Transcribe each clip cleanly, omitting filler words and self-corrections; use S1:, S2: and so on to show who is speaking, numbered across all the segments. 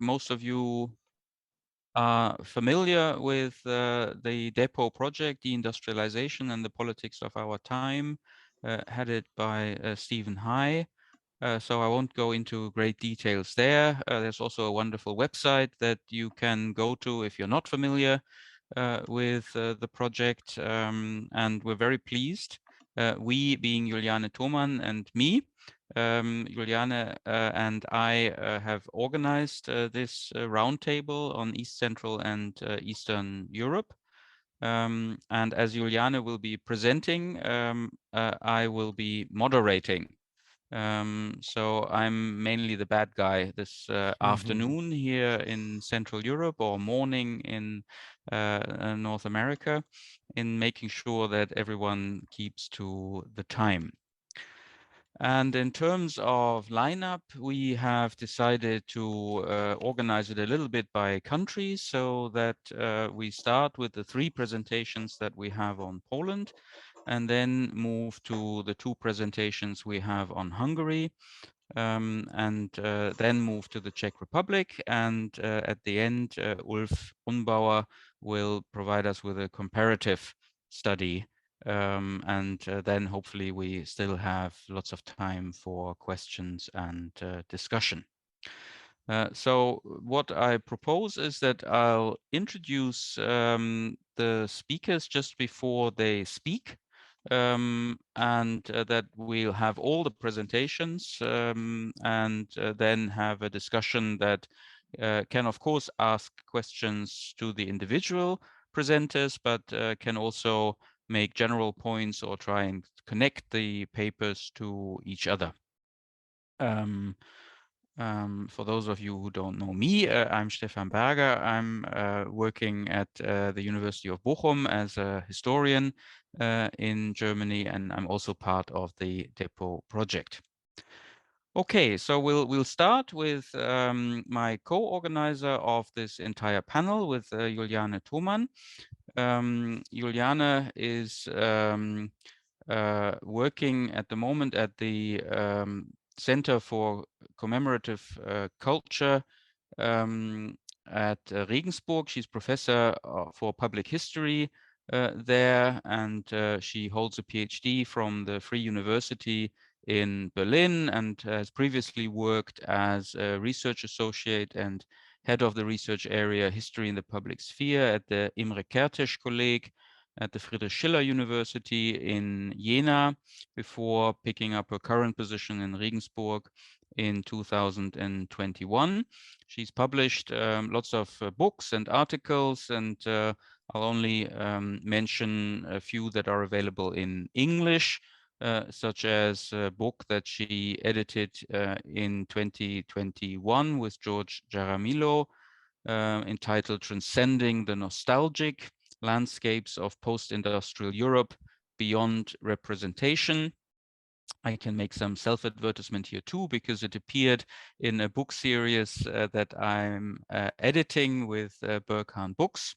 S1: most of you are familiar with the Depot project, Deindustrialization and the Politics of Our Time, headed by Stephen High. So I won't go into great details there. There's also a wonderful website that you can go to if you're not familiar with the project, and we're very pleased. We being Juliane Thoman and me, Juliane and I have organized this roundtable on East Central and Eastern Europe. And as Juliane will be presenting, I will be moderating. So I'm mainly the bad guy this afternoon here in Central Europe, or morning in North America, in making sure that everyone keeps to the time. And in terms of lineup, we have decided to organize it a little bit by country, so that we start with the 3 presentations that we have on Poland, and then move to the 2 presentations we have on Hungary, and then move to the Czech Republic. And at the end, Ulf Unbauer will provide us with a comparative study. And then hopefully we still have lots of time for questions and discussion. So what I propose is that I'll introduce the speakers just before they speak, and that we'll have all the presentations, and then have a discussion that can, of course, ask questions to the individual presenters, but can also make general points or try and connect the papers to each other. For those of you who don't know me, I'm Stefan Berger. I'm working at the University of Bochum as a historian in Germany, and I'm also part of the Depot project. Okay, so we'll start with my co-organizer of this entire panel, with Juliane Thoman. Juliane is working at the moment at the Center for Commemorative Culture at Regensburg. She's professor for public history there, and she holds a PhD from the Free University in Berlin, and has previously worked as a research associate and head of the research area History in the Public Sphere at the Imre Kertész Kolleg at the Friedrich Schiller University in Jena, before picking up her current position in Regensburg in 2021. She's published lots of books and articles, and I'll only mention a few that are available in English, such as a book that she edited in 2021 with George Jaramillo, entitled Transcending the Nostalgic: Landscapes of Post-Industrial Europe Beyond Representation. I can make some self-advertisement here too, because it appeared in a book series that I'm editing with Berghahn Books,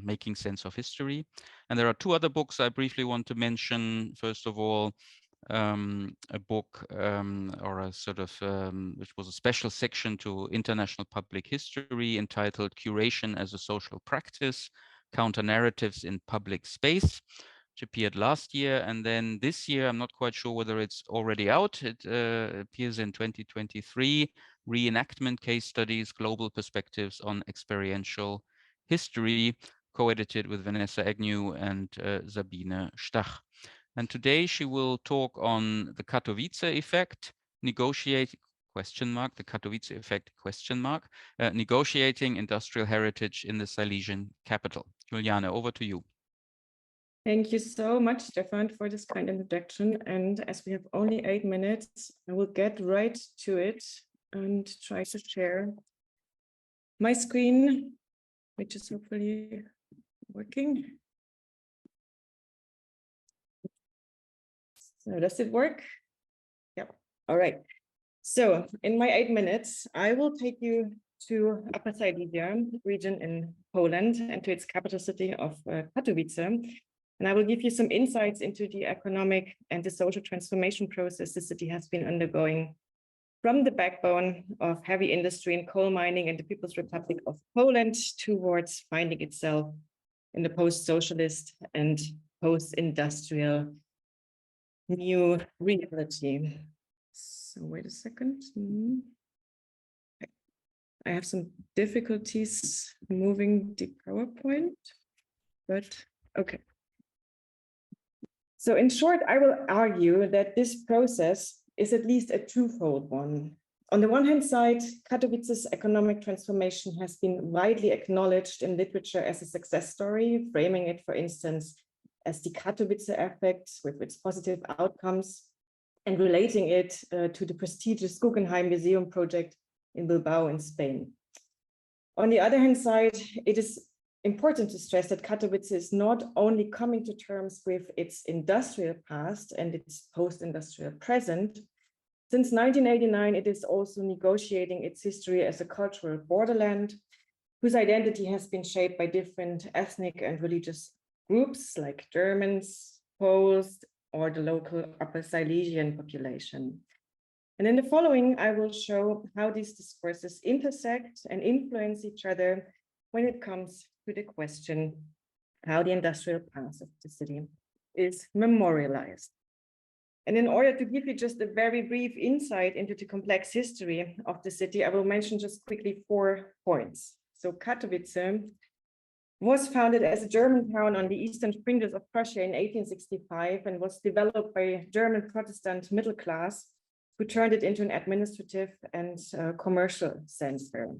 S1: Making Sense of History. And there are 2 other books I briefly want to mention. First of all, a book or a sort of which was a special section to international public history, entitled Curation as a Social Practice: Counter-Narratives in Public Space, which appeared last year. And then this year, I'm not quite sure whether it's already out, it appears in 2023, Reenactment Case Studies: Global Perspectives on Experiential History, co-edited with Vanessa Agnew and Sabine Stach. And today she will talk on the Katowice effect, the Katowice effect, negotiating industrial heritage in the Silesian capital. Juliane, over to you.
S2: Thank you so much, Stefan, for this kind introduction. And as we have only 8 minutes, I will get right to it and try to share my screen, which is hopefully working. So does it work? Yep. All right. So in my 8 minutes, I will take you to Upper Silesia region in Poland and to its capital city of Katowice. And I will give you some insights into the economic and the social transformation process the city has been undergoing from the backbone of heavy industry and coal mining in the People's Republic of Poland towards finding itself in the post-socialist and post-industrial new reality. So wait a second. I have some difficulties moving the PowerPoint, but okay. So in short, I will argue that this process is at least a twofold one. On the one hand side, Katowice's economic transformation has been widely acknowledged in literature as a success story, framing it, for instance, as the Katowice effect with its positive outcomes and relating it to the prestigious Guggenheim Museum project in Bilbao in Spain. On the other hand side, it is important to stress that Katowice is not only coming to terms with its industrial past and its post-industrial present. Since 1989, it is also negotiating its history as a cultural borderland, whose identity has been shaped by different ethnic and religious groups like Germans, Poles, or the local Upper Silesian population. And in the following, I will show how these discourses intersect and influence each other when it comes to the question how the industrial past of the city is memorialized. And in order to give you just a very brief insight into the complex history of the city, I will mention just quickly 4 points. So Katowice was founded as a German town on the eastern fringes of Prussia in 1865 and was developed by a German Protestant middle class who turned it into an administrative and commercial center.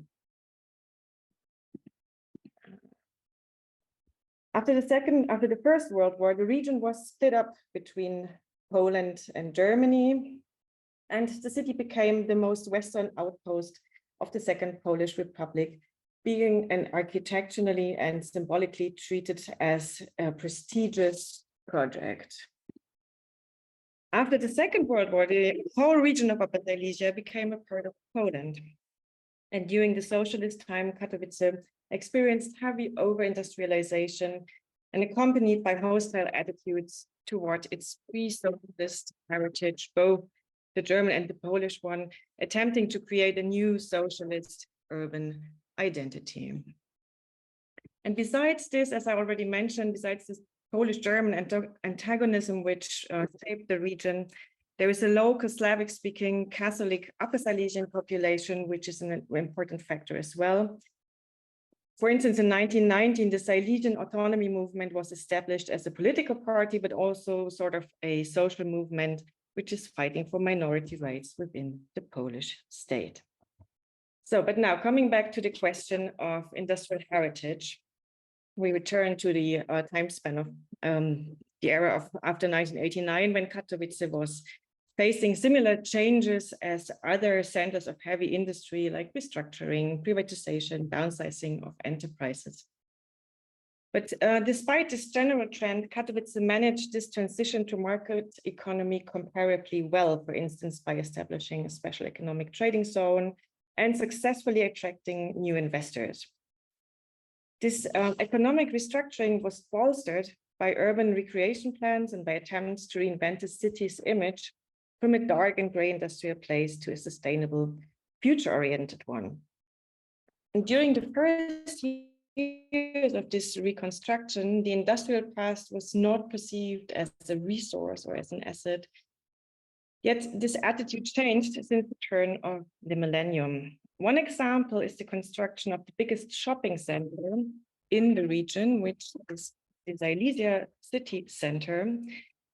S2: After the First World War, the region was split up between Poland and Germany, and the city became the most western outpost of the Second Polish Republic, being an architecturally and symbolically treated as a prestigious project. After the Second World War, the whole region of Upper Silesia became a part of Poland. And during the socialist time, Katowice experienced heavy over-industrialization and accompanied by hostile attitudes toward its pre-socialist heritage, both the German and the Polish one, attempting to create a new socialist urban identity. And besides this, as I already mentioned, besides this Polish-German antagonism which shaped the region, there is a local Slavic-speaking Catholic Upper Silesian population, which is an important factor as well. For instance, in 1919, the Silesian autonomy movement was established as a political party, but also sort of a social movement, which is fighting for minority rights within the Polish state. So, but now coming back to the question of industrial heritage, we return to the time span of the era of after 1989, when Katowice was facing similar changes as other centers of heavy industry, like restructuring, privatization, downsizing of enterprises. But despite this general trend, Katowice managed this transition to market economy comparably well, for instance, by establishing a special economic trading zone and successfully attracting new investors. This economic restructuring was bolstered by urban recreation plans and by attempts to reinvent the city's image from a dark and gray industrial place to a sustainable, future-oriented one. And during the first years of this reconstruction, the industrial past was not perceived as a resource or as an asset. Yet this attitude changed since the turn of the millennium. One example is the construction of the biggest shopping center in the region, which is the Silesia City Center,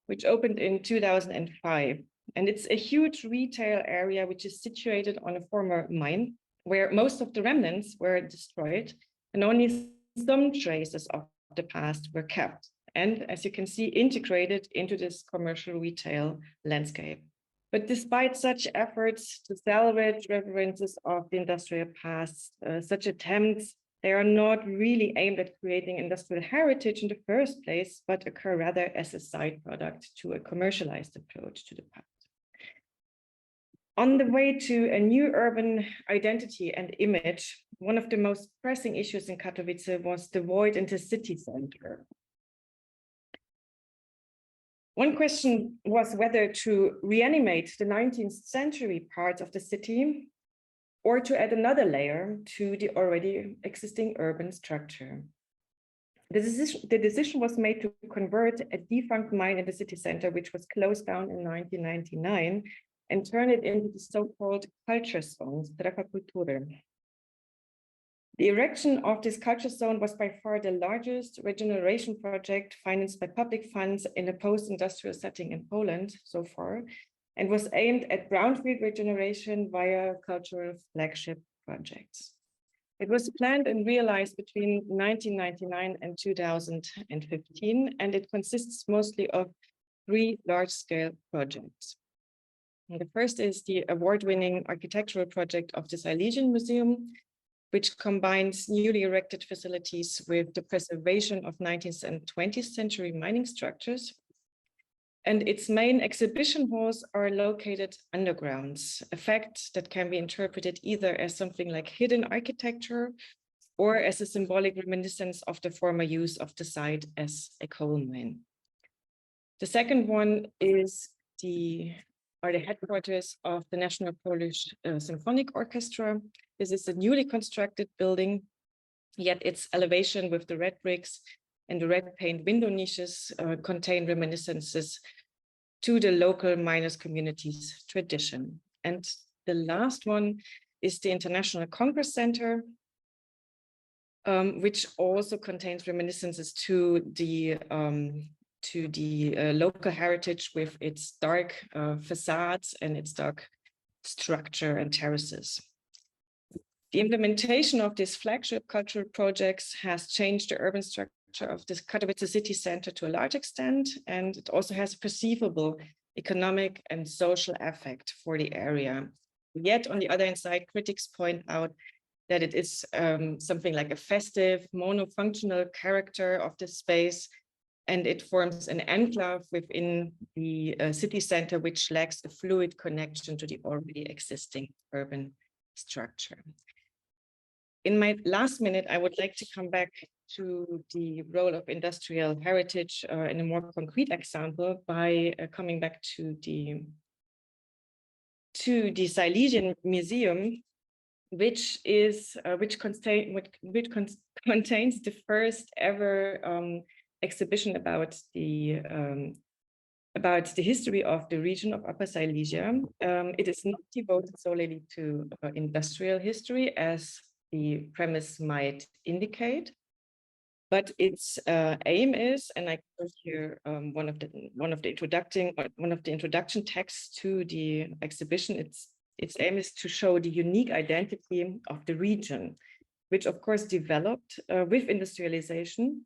S2: which opened in 2005. And it's a huge retail area which is situated on a former mine where most of the remnants were destroyed and only some traces of the past were kept. And as you can see, integrated into this commercial retail landscape. But despite such efforts to salvage references of the industrial past, such attempts, they are not really aimed at creating industrial heritage in the first place, but occur rather as a side product to a commercialized approach to the past. On the way to a new urban identity and image, one of the most pressing issues in Katowice was the void in the city center. One question was whether to reanimate the 19th century part of the city or to add another layer to the already existing urban structure. The decision was made to convert a defunct mine in the city center, which was closed down in 1999, and turn it into the so-called culture zone, Strefa Kultury. The erection of this culture zone was by far the largest regeneration project financed by public funds in a post-industrial setting in Poland so far, and was aimed at brownfield regeneration via cultural flagship projects. It was planned and realized between 1999 and 2015, and it consists mostly of 3 large-scale projects. And the first is the award-winning architectural project of the Silesian Museum, which combines newly erected facilities with the preservation of 19th and 20th century mining structures. And its main exhibition halls are located underground, a fact that can be interpreted either as something like hidden architecture or as a symbolic reminiscence of the former use of the site as a coal mine. The second one is the headquarters of the National Polish Symphonic Orchestra. This is a newly constructed building, yet its elevation with the red bricks and the red paint window niches contain reminiscences to the local miners' community's tradition. And the last one is the International Congress Center, which also contains reminiscences to the local heritage with its dark facades and its dark structure and terraces. The implementation of these flagship cultural projects has changed the urban structure of this Katowice city center to a large extent, and it also has a perceivable economic and social effect for the area. Yet, on the other hand side, critics point out that it is something like a festive, monofunctional character of this space, and it forms an enclave within the city center, which lacks a fluid connection to the already existing urban structure. In my last minute, I would like to come back to the role of industrial heritage in a more concrete example by coming back to the Silesian Museum, which contains the first ever exhibition about the history of the region of Upper Silesia. It is not devoted solely to industrial history, as the premise might indicate, but its aim is, and I quote here one of the introduction texts to the exhibition. Its aim is to show the unique identity of the region, which of course developed with industrialization,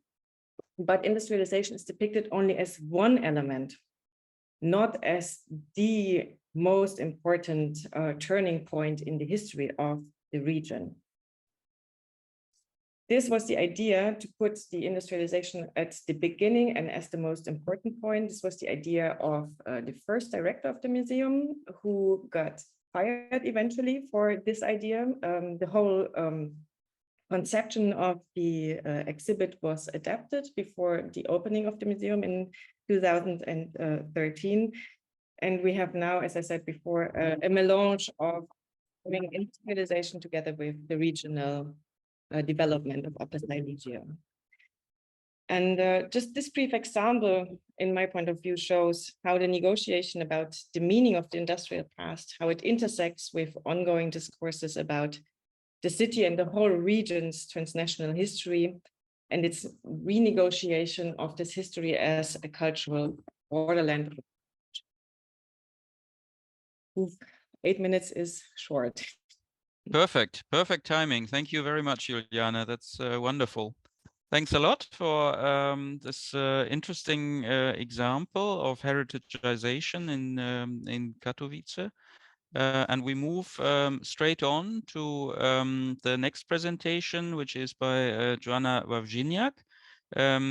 S2: but industrialization is depicted only as one element, not as the most important turning point in the history of the region. This was the idea, to put the industrialization at the beginning and as the most important point. This was the idea of the first director of the museum, who got fired eventually for this idea. The whole conception of the exhibit was adapted before the opening of the museum in 2013. And we have now, as I said before, a melange of industrialization together with the regional development of Upper Silesia. And just this brief example, in my point of view, shows how the negotiation about the meaning of the industrial past, how it intersects with ongoing discourses about the city and the whole region's transnational history, and its renegotiation of this history as a cultural borderland. Oof, 8 minutes is short.
S1: Perfect timing. Thank you very much, Juliana. That's wonderful. Thanks a lot for this interesting example of heritageization in Katowice. And we move straight on to the next presentation, which is by Joanna Wawrzyniak.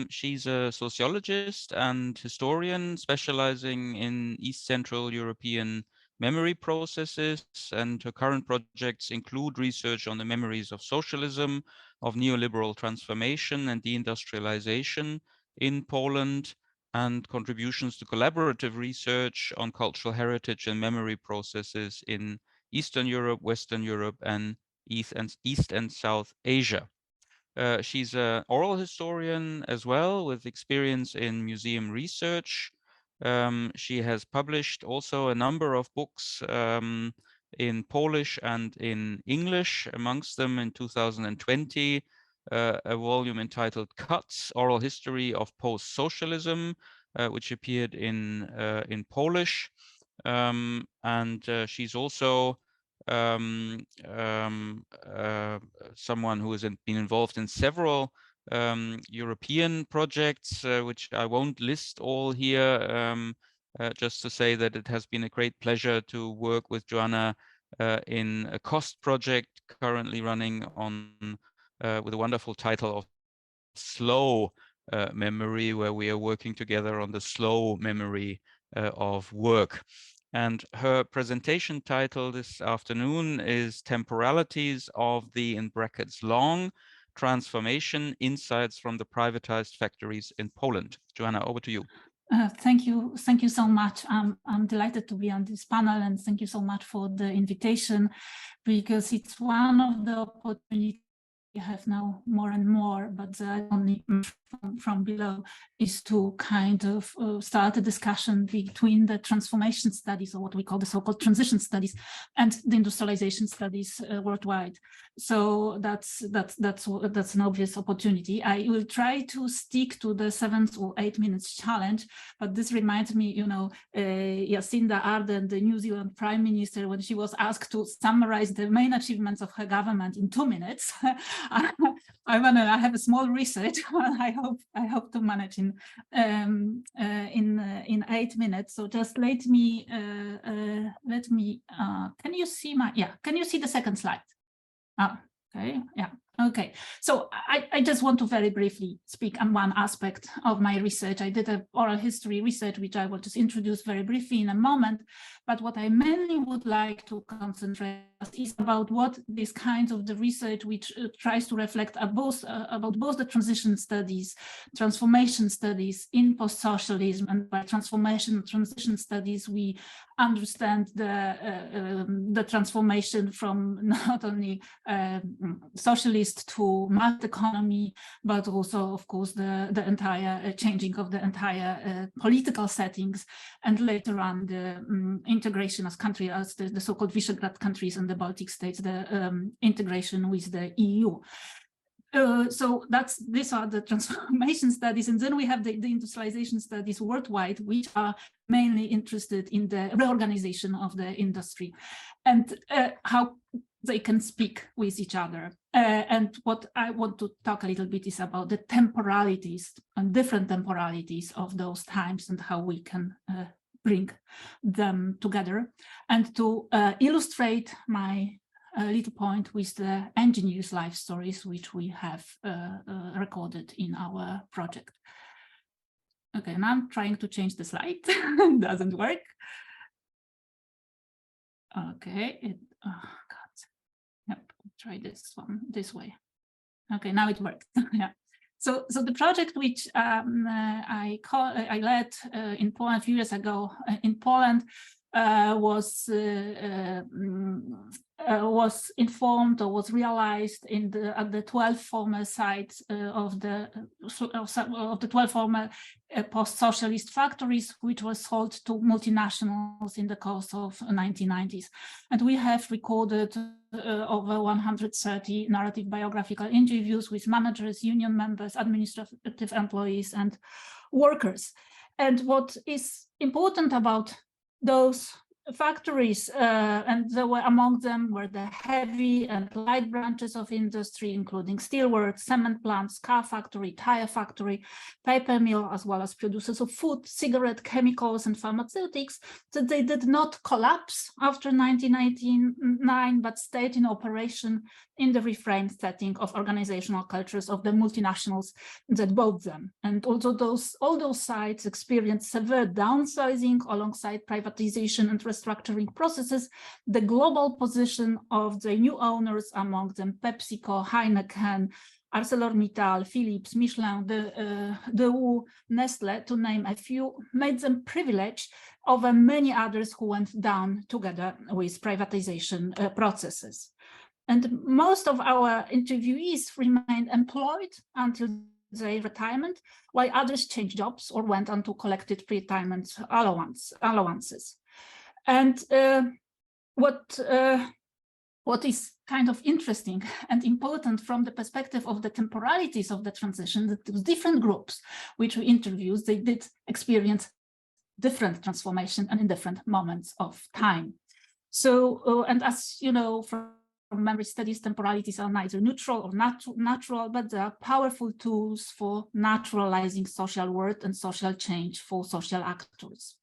S1: She's a sociologist and historian specializing in East Central European memory processes, and her current projects include research on the memories of socialism, of neoliberal transformation and deindustrialization in Poland. and contributions to collaborative research on cultural heritage and memory processes in Eastern Europe, Western Europe, and East and South Asia. She's an oral historian as well, with experience in museum research. She has published also a number of books in Polish and in English, amongst them in 2020, a volume entitled Cuts, Oral History of Post-Socialism, which appeared in Polish. And she's also someone who has been involved in several European projects, which I won't list all here, just to say that it has been a great pleasure to work with Joanna in a COST project currently running on with a wonderful title of Slow Memory, where we are working together on the slow memory of work. And her presentation title this afternoon is Temporalities of the, in brackets, long transformation, insights from the privatized factories in Poland. Joanna, over to you.
S3: Thank you so much. I'm delighted to be on this panel, and thank you so much for the invitation, because it's one of the opportunities we have now more and more, but only from below, is to kind of start a discussion between the transformation studies, or what we call the so-called transition studies, and the industrialization studies worldwide. So that's an obvious opportunity. I will try to stick to the 7 or 8 minutes challenge, but this reminds me, you know, Jacinda Ardern, the New Zealand Prime Minister, when she was asked to summarize the main achievements of her government in 2 minutes. I have a small research. I hope to manage in 8 minutes. So just let me. Can you see can you see the second slide? Oh, okay. Yeah. Okay, so I just want to very briefly speak on one aspect of my research. I did an oral history research, which I will just introduce very briefly in a moment. But what I mainly would like to concentrate is about what this kind of the research, which tries to reflect about both the transition studies, transformation studies in post-socialism, and by transformation and transition studies, we understand the transformation from not only socialist to market economy, but also, of course, the entire changing of the entire political settings, and later on the integration as country, as the so-called Visegrad countries and the Baltic states, the integration with the EU. So these are the transformation studies, and then we have the industrialization studies worldwide, which are mainly interested in the reorganization of the industry and how they can speak with each other. And what I want to talk a little bit is about the temporalities and different temporalities of those times and how we can bring them together. And to illustrate my little point with the engineers' life stories, which we have recorded in our project. Okay, now I'm trying to change the slide. It doesn't work. Okay, oh God. Yep, try this one this way. Okay, now it works. Yeah. So the project which I led in Poland a few years ago in Poland was informed or was realized at the 12 former sites of the 12 former post-socialist factories, which were sold to multinationals in the course of the 1990s. And we have recorded over 130 narrative biographical interviews with managers, union members, administrative employees, and workers. And what is important about those factories, and there were among them were the heavy and light branches of industry, including steelworks, cement plants, car factory, tire factory, paper mill, as well as producers of food, cigarette, chemicals, and pharmaceutics, that they did not collapse after 1999, but stayed in operation in the reframed setting of organizational cultures of the multinationals that bought them. And also all those sites experienced severe downsizing alongside privatization and restructuring processes. The global position of the new owners, among them PepsiCo, Heineken, ArcelorMittal, Philips, Michelin, Daewoo, Nestle, to name a few, made them privileged over many others who went down together with privatization processes. And most of our interviewees remained employed until their retirement, while others changed jobs or went on to collected retirement allowances. And what is kind of interesting and important from the perspective of the temporalities of the transition, that those different groups which we interviewed, they did experience different transformation and in different moments of time. So, and as you know, from memory studies, temporalities are neither neutral or natural, but they are powerful tools for naturalizing social worth and social change for social actors.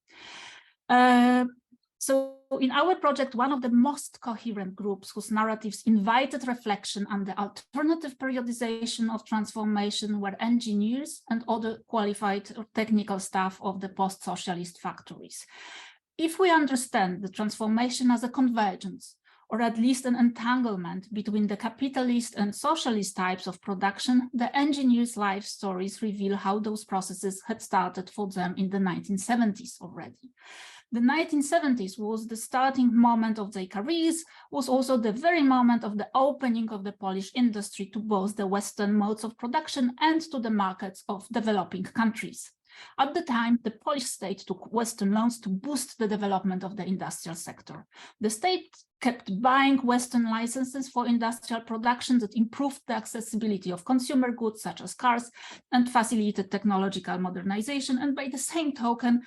S3: So in our project, one of the most coherent groups whose narratives invited reflection on the alternative periodization of transformation were engineers and other qualified or technical staff of the post-socialist factories. If we understand the transformation as a convergence, or at least an entanglement between the capitalist and socialist types of production, the engineers' life stories reveal how those processes had started for them in the 1970s already. The 1970s was the starting moment of their careers, was also the very moment of the opening of the Polish industry to both the Western modes of production and to the markets of developing countries. At the time, the Polish state took Western loans to boost the development of the industrial sector. The state kept buying Western licenses for industrial production that improved the accessibility of consumer goods such as cars and facilitated technological modernization, and by the same token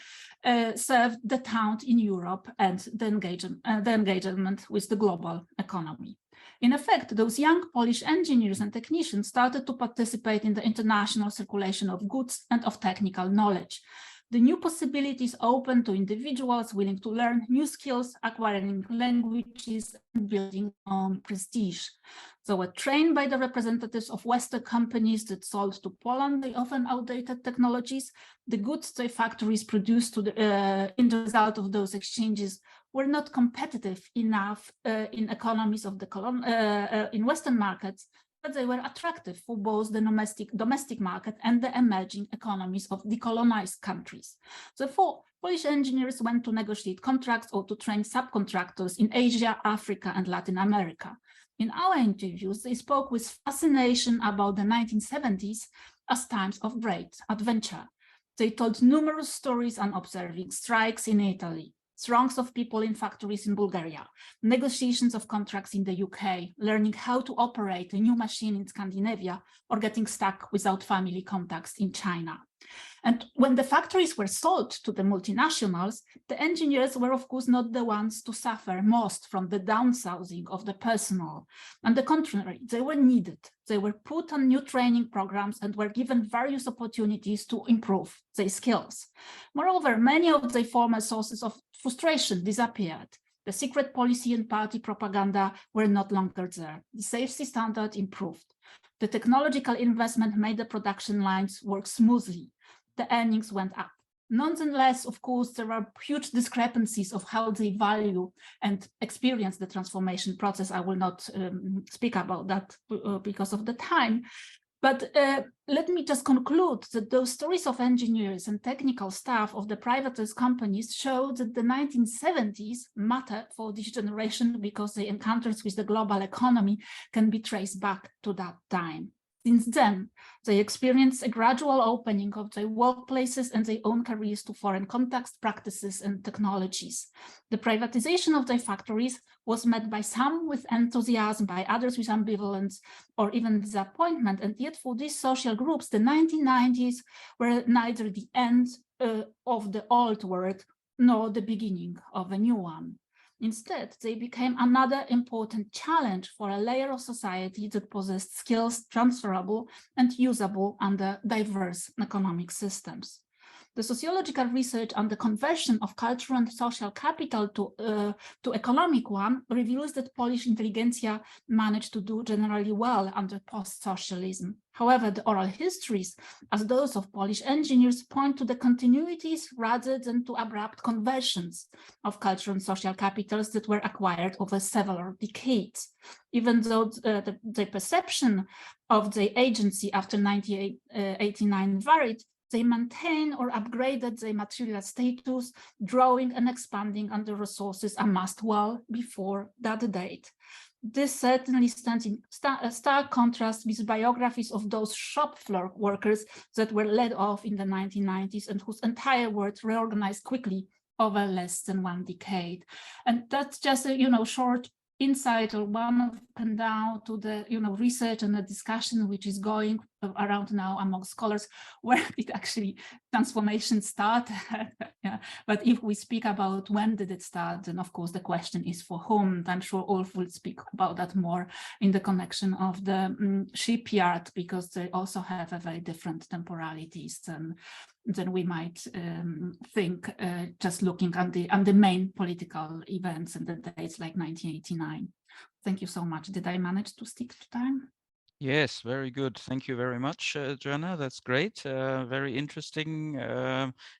S3: served the town in Europe and the engagement with the global economy. In effect, those young Polish engineers and technicians started to participate in the international circulation of goods and of technical knowledge. The new possibilities open to individuals willing to learn new skills, acquiring languages, and building prestige. They were trained by the representatives of Western companies that sold to Poland the often outdated technologies. The goods their factories produced in the result of those exchanges were not competitive enough in economies of the in Western markets, but they were attractive for both the domestic market and the emerging economies of decolonized countries. Therefore, Polish engineers went to negotiate contracts or to train subcontractors in Asia, Africa, and Latin America. In our interviews, they spoke with fascination about the 1970s as times of great adventure. They told numerous stories on observing strikes in Italy, throngs of people in factories in Bulgaria, negotiations of contracts in the UK, learning how to operate a new machine in Scandinavia, or getting stuck without family contacts in China. And when the factories were sold to the multinationals, the engineers were, of course, not the ones to suffer most from the downsizing of the personnel. On the contrary, they were needed. They were put on new training programs and were given various opportunities to improve their skills. Moreover, many of their former sources of frustration disappeared. The secret policy and party propaganda were not longer there. The safety standard improved. The technological investment made the production lines work smoothly. The earnings went up. Nonetheless, of course, there are huge discrepancies of how they value and experience the transformation process. I will not speak about that because of the time. But let me just conclude that those stories of engineers and technical staff of the privatized companies show that the 1970s matter for this generation because the encounters with the global economy can be traced back to that time. Since then, they experienced a gradual opening of their workplaces and their own careers to foreign contacts, practices, and technologies. The privatization of their factories was met by some with enthusiasm, by others with ambivalence or even disappointment. And yet for these social groups, the 1990s were neither the end of the old world nor the beginning of a new one. Instead, they became another important challenge for a layer of society that possessed skills transferable and usable under diverse economic systems. The sociological research on the conversion of cultural and social capital to economic one reveals that Polish intelligentsia managed to do generally well under post-socialism. However, the oral histories, as those of Polish engineers, point to the continuities rather than to abrupt conversions of cultural and social capitals that were acquired over several decades. Even though the perception of the agency after 1989 varied, they maintained or upgraded their material status, drawing and expanding on the resources amassed well before that date. This certainly stands in stark contrast with biographies of those shop floor workers that were laid off in the 1990s and whose entire world reorganized quickly over less than 1 decade. And that's just a short insight or one of and down to the research and the discussion which is going around now among scholars. Where did actually transformation start? Yeah. But if we speak about when did it start, then of course the question is for whom. And I'm sure Ulf will speak about that more in the connection of the shipyard, because they also have a very different temporalities than we might think just looking at the main political events and the dates like 1989. Thank you so much. Did I manage to stick to time?
S1: Yes, very good. Thank you very much, Joanna. That's great. Very interesting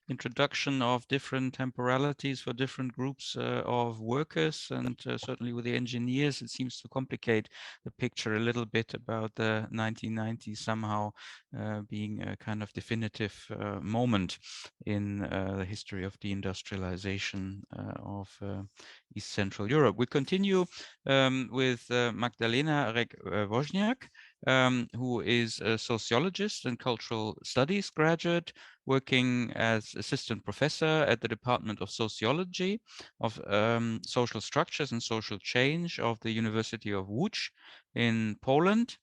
S1: introduction of different temporalities for different groups of workers, and certainly with the engineers, it seems to complicate the picture a little bit about the 1990s somehow being a kind of definitive moment in the history of deindustrialization of East Central Europe. We continue with Magdalena Rek-Wozniak, who is a sociologist and cultural studies graduate, working as assistant professor at the Department of Sociology of Social Structures and Social Change of the University of Łódź in Poland.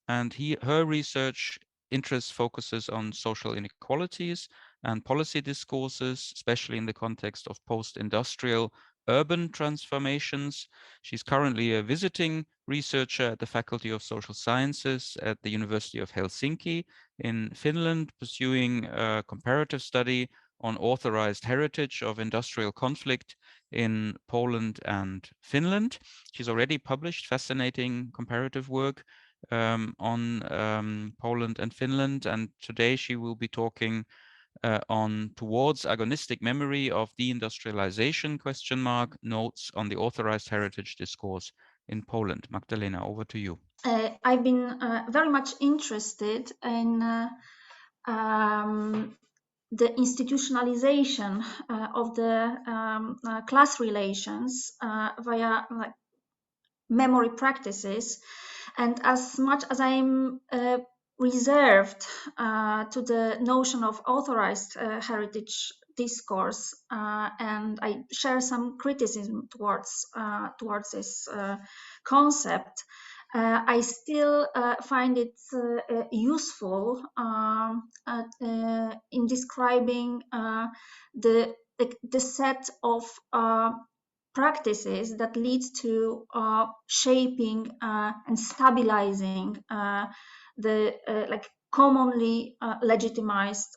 S1: And her research interest focuses on social inequalities and policy discourses, especially in the context of post-industrial urban transformations. She's currently a visiting researcher at the Faculty of Social Sciences at the University of Helsinki in Finland, pursuing a comparative study on authorized heritage of industrial conflict in Poland and Finland. She's already published fascinating comparative work on Poland and Finland, and today she will be talking on Towards Agonistic Memory of Deindustrialization, notes on the authorized heritage discourse in Poland. Magdalena, over to you.
S4: I've been very much interested in the institutionalization of the class relations via memory practices, and as much as I'm reserved to the notion of authorized heritage discourse, and I share some criticism towards this concept, I still find it useful in describing the set of practices that leads to shaping and stabilizing the commonly legitimized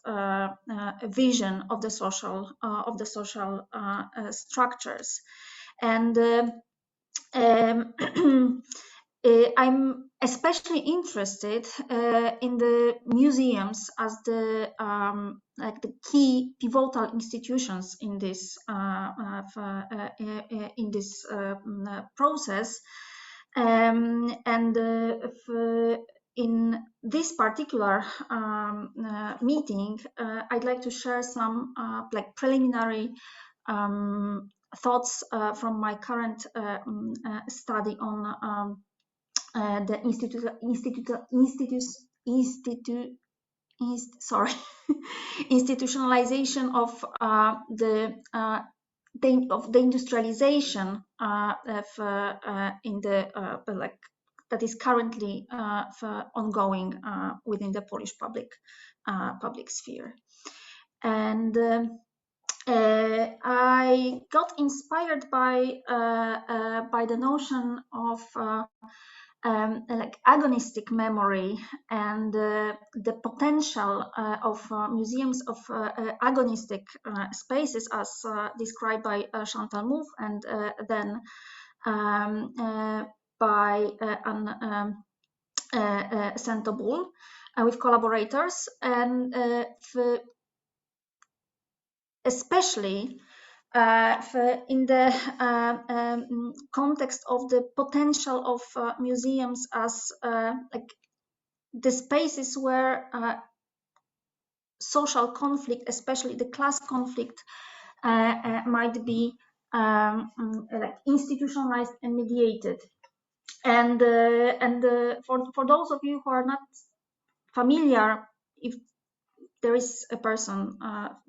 S4: vision of the social structures. And I'm especially interested in the museums as the key pivotal institutions in this process, and in this particular meeting, I'd like to share some preliminary thoughts from my current study on the institutionalization of the industrialization in the that is currently ongoing within the Polish public sphere. And I got inspired by the notion of agonistic memory and the potential of museums of agonistic spaces, as described by Chantal Mouffe and then by Sento-Bull with collaborators, and especially in the context of the potential of museums as the spaces where social conflict, especially the class conflict, might be like institutionalized and mediated. And for those of you who are not familiar, if there is a person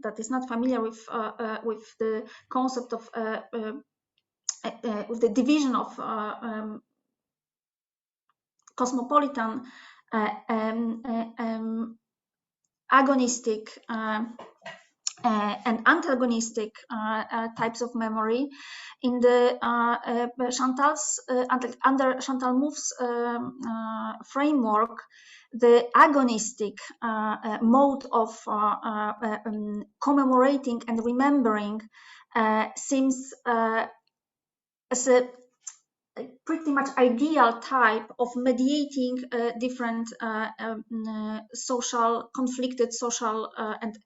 S4: that is not familiar with the concept of with the division of cosmopolitan agonistic and antagonistic types of memory, in the under Chantal Mouffe's framework, the agonistic mode of commemorating and remembering seems as a pretty much ideal type of mediating different social, conflicted social and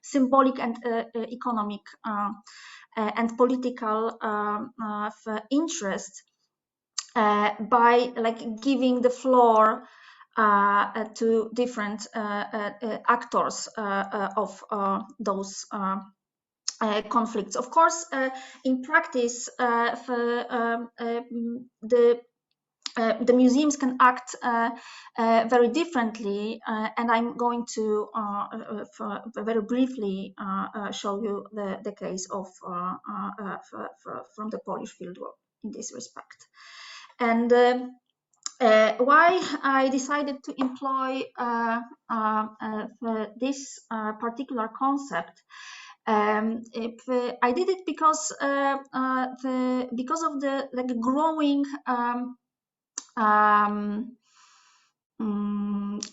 S4: symbolic and economic and political interest by like giving the floor to different actors of those conflicts. Of course, in practice, the museums can act very differently, and I'm going to very briefly show you the case of from the Polish fieldwork in this respect. And why I decided to employ this particular concept. I did it because of the like growing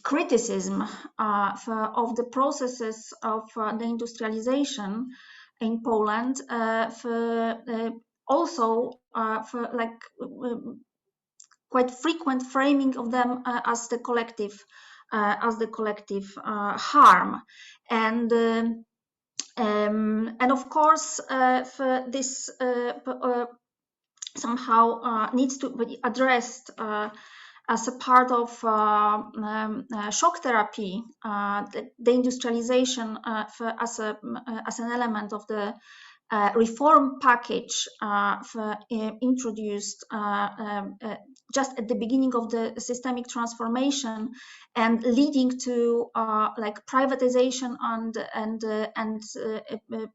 S4: criticism of the processes of the industrialization in Poland, also for like quite frequent framing of them as the collective harm, and of course for this somehow needs to be addressed as a part of shock therapy, the industrialization as an element of the reform package introduced just at the beginning of the systemic transformation, and leading to like privatization and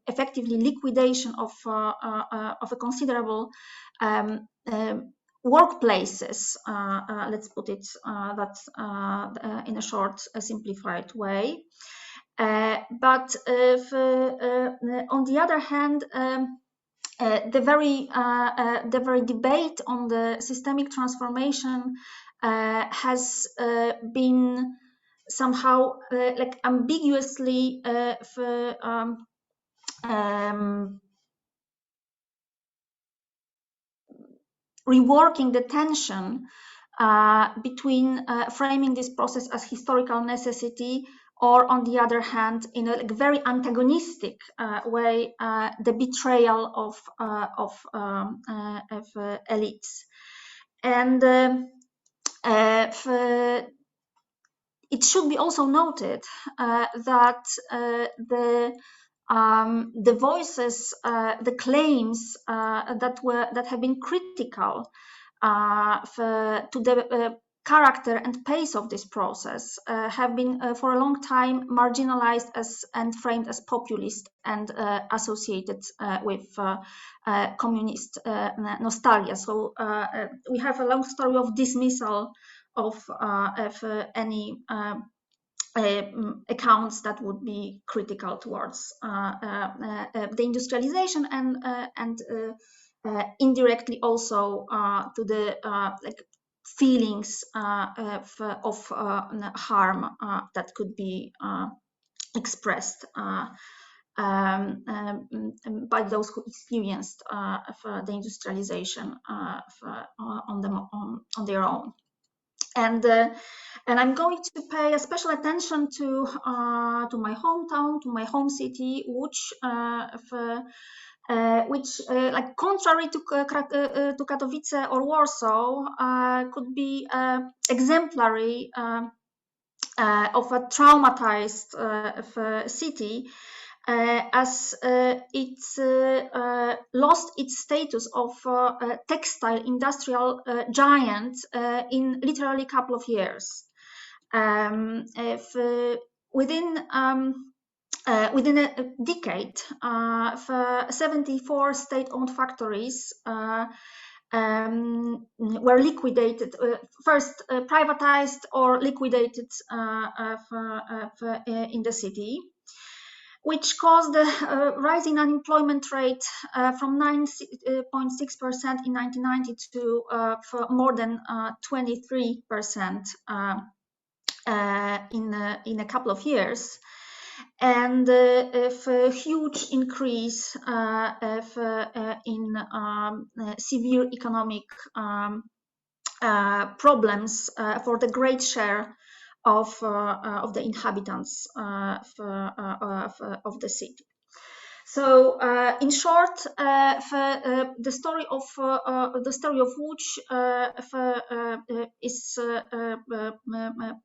S4: effectively liquidation of a considerable workplaces. Let's put it that in a short, simplified way. But on the other hand, the very debate on the systemic transformation has been somehow like ambiguously reworking the tension between framing this process as historical necessity, or on the other hand, in a like very antagonistic way, the betrayal of elites. And it should be also noted that the voices, the claims that have been critical to the character and pace of this process have been for a long time marginalized and framed as populist and associated with communist nostalgia. So we have a long story of dismissal of any accounts that would be critical towards the industrialization and indirectly also to the like feelings of harm that could be expressed by those who experienced the industrialization on their own. And I'm going to pay a special attention to my hometown, to my home city, Łódź, which, like contrary to Katowice or Warsaw, could be exemplary of a traumatized city, as it lost its status of textile industrial giant in literally a couple of years. Within a decade, 74 state-owned factories were liquidated, first privatized or liquidated in the city, which caused a rising unemployment rate from 9.6% in 1990 to more than 23% in a couple of years, and a huge increase in severe economic problems for the great share of the inhabitants of the city. So, in short, the story of Łódź is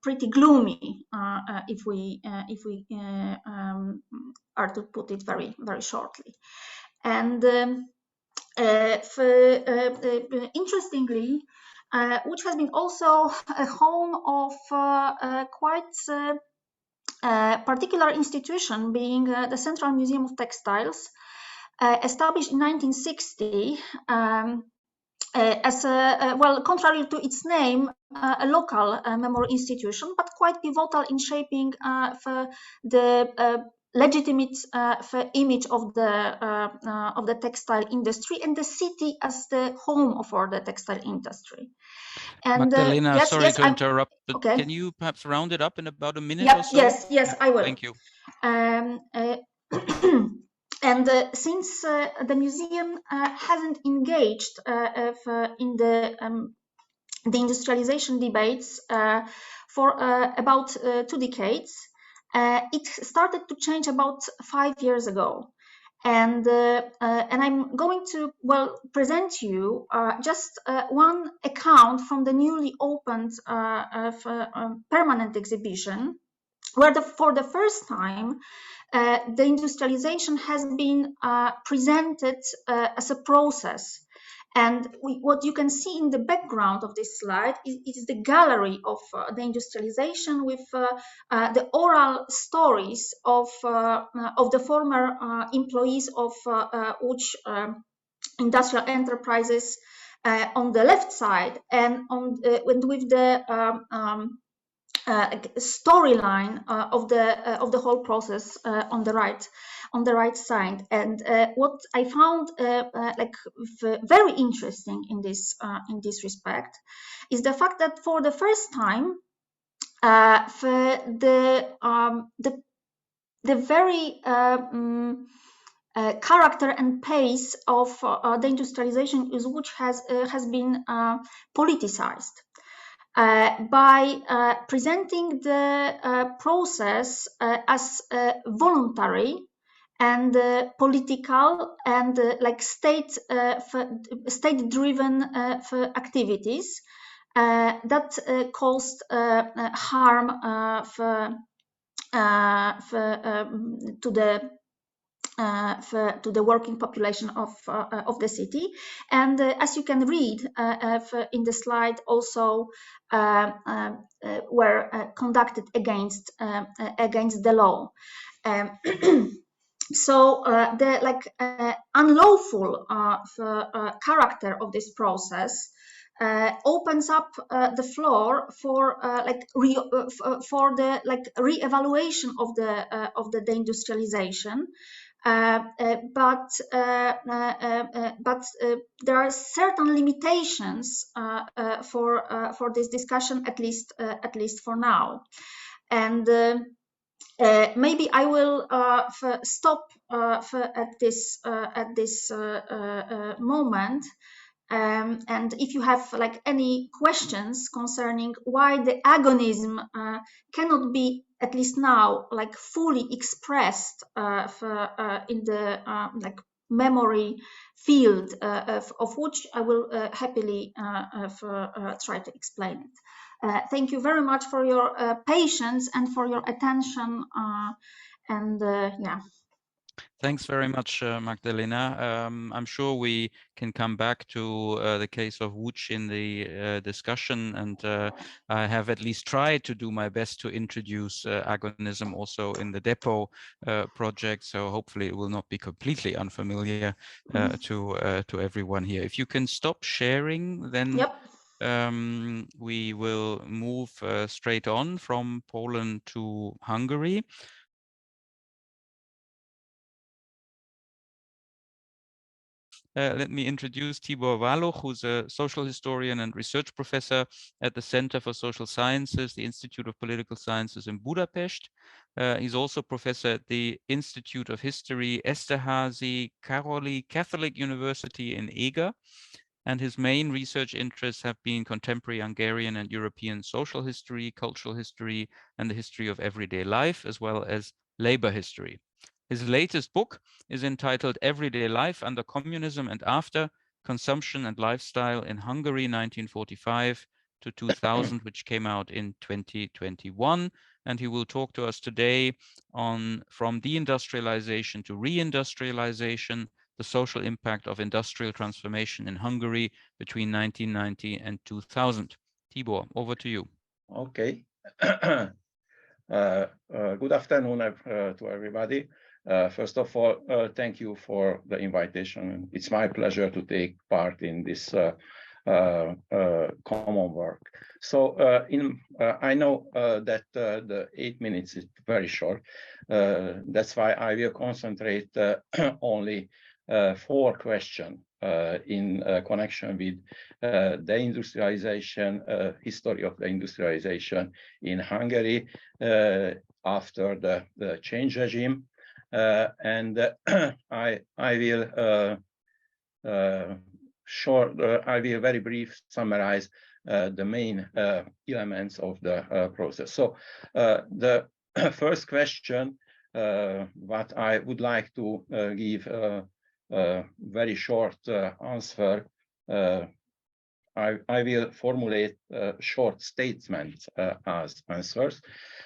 S4: pretty gloomy, if we are to put it very shortly. And interestingly, which has been also a home of quite particular institution, being the Central Museum of Textiles, established in 1960 as a, well, contrary to its name, a local memory institution, but quite pivotal in shaping the legitimate image of the textile industry and the city as the home for the textile industry. And
S1: Magdalena,
S4: yes,
S1: sorry to interrupt, but
S4: okay.
S1: can you perhaps round it up in about a minute
S4: Yeah,
S1: or so?
S4: yes, I will.
S1: Thank you.
S4: And since the museum hasn't engaged in the deindustrialization debates for about 2 decades, it started to change about 5 years ago. And I'm going to, well, present you just one account from the newly opened permanent exhibition, where for the first time the industrialization has been presented as a process. And what you can see in the background of this slide is the gallery of the industrialization with the oral stories of the former employees of Łódź industrial enterprises on the left side, and with the storyline of the whole process on the right side. And what I found like very interesting in this respect is the fact that for the first time the very character and pace of the industrialization is which has been politicized. By presenting the process as voluntary and political and like state-driven activities that caused harm to the working population of the city. And as you can read in the slide, also were conducted against the law. So the unlawful character of this process opens up the floor for the re-evaluation of the deindustrialization. But there are certain limitations for this discussion, at least for now. And maybe I will stop at this moment. And if you have like any questions concerning why the agonism cannot be, at least now, like fully expressed in the memory field of which I will happily try to explain it. Thank you very much for your patience and for your attention. Yeah.
S1: Thanks very much, Magdalena. I'm sure we can come back to the case of Łódź in the discussion, and I have at least tried to do my best to introduce agonism also in the depot project, so hopefully it will not be completely unfamiliar to everyone here. If you can stop sharing, then
S4: yep.
S1: we will move straight on from Poland to Hungary. Let me introduce Tibor Váloch, who's a social historian and research professor at the Center for Social Sciences, the Institute of Political Sciences in Budapest. He's also professor at the Institute of History, Esterházy Károly Catholic University in Eger. And his main research interests have been contemporary Hungarian and European social history, cultural history, and the history of everyday life, as well as labor history. His latest book is entitled Everyday Life Under Communism and After, Consumption and Lifestyle in Hungary, 1945 to 2000, which came out in 2021. And he will talk to us today on From Deindustrialization to Reindustrialization, the social impact of industrial transformation in Hungary between 1990 and 2000. Tibor, over to you.
S5: Okay. Good afternoon to everybody. First of all, thank you for the invitation. It's my pleasure to take part in this common work. So I know that the 8 minutes is very short. That's why I will concentrate only 4 questions in connection with the industrialization, history of the industrialization in Hungary after the change regime. And I will I will very brief summarize the main elements of the process. So the first question, what I would like to give a very short answer, I will formulate short statements as answers.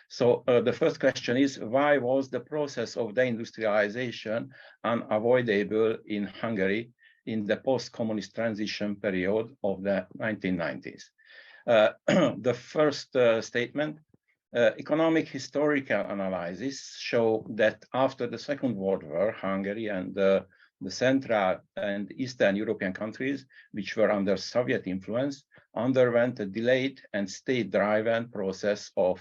S5: So the first question is, why was the process of deindustrialization unavoidable in Hungary in the post-communist transition period of the 1990s? The first statement, economic historical analysis show that after the Second World War, Hungary and the Central and Eastern European countries, which were under Soviet influence, underwent a delayed and state-driven process of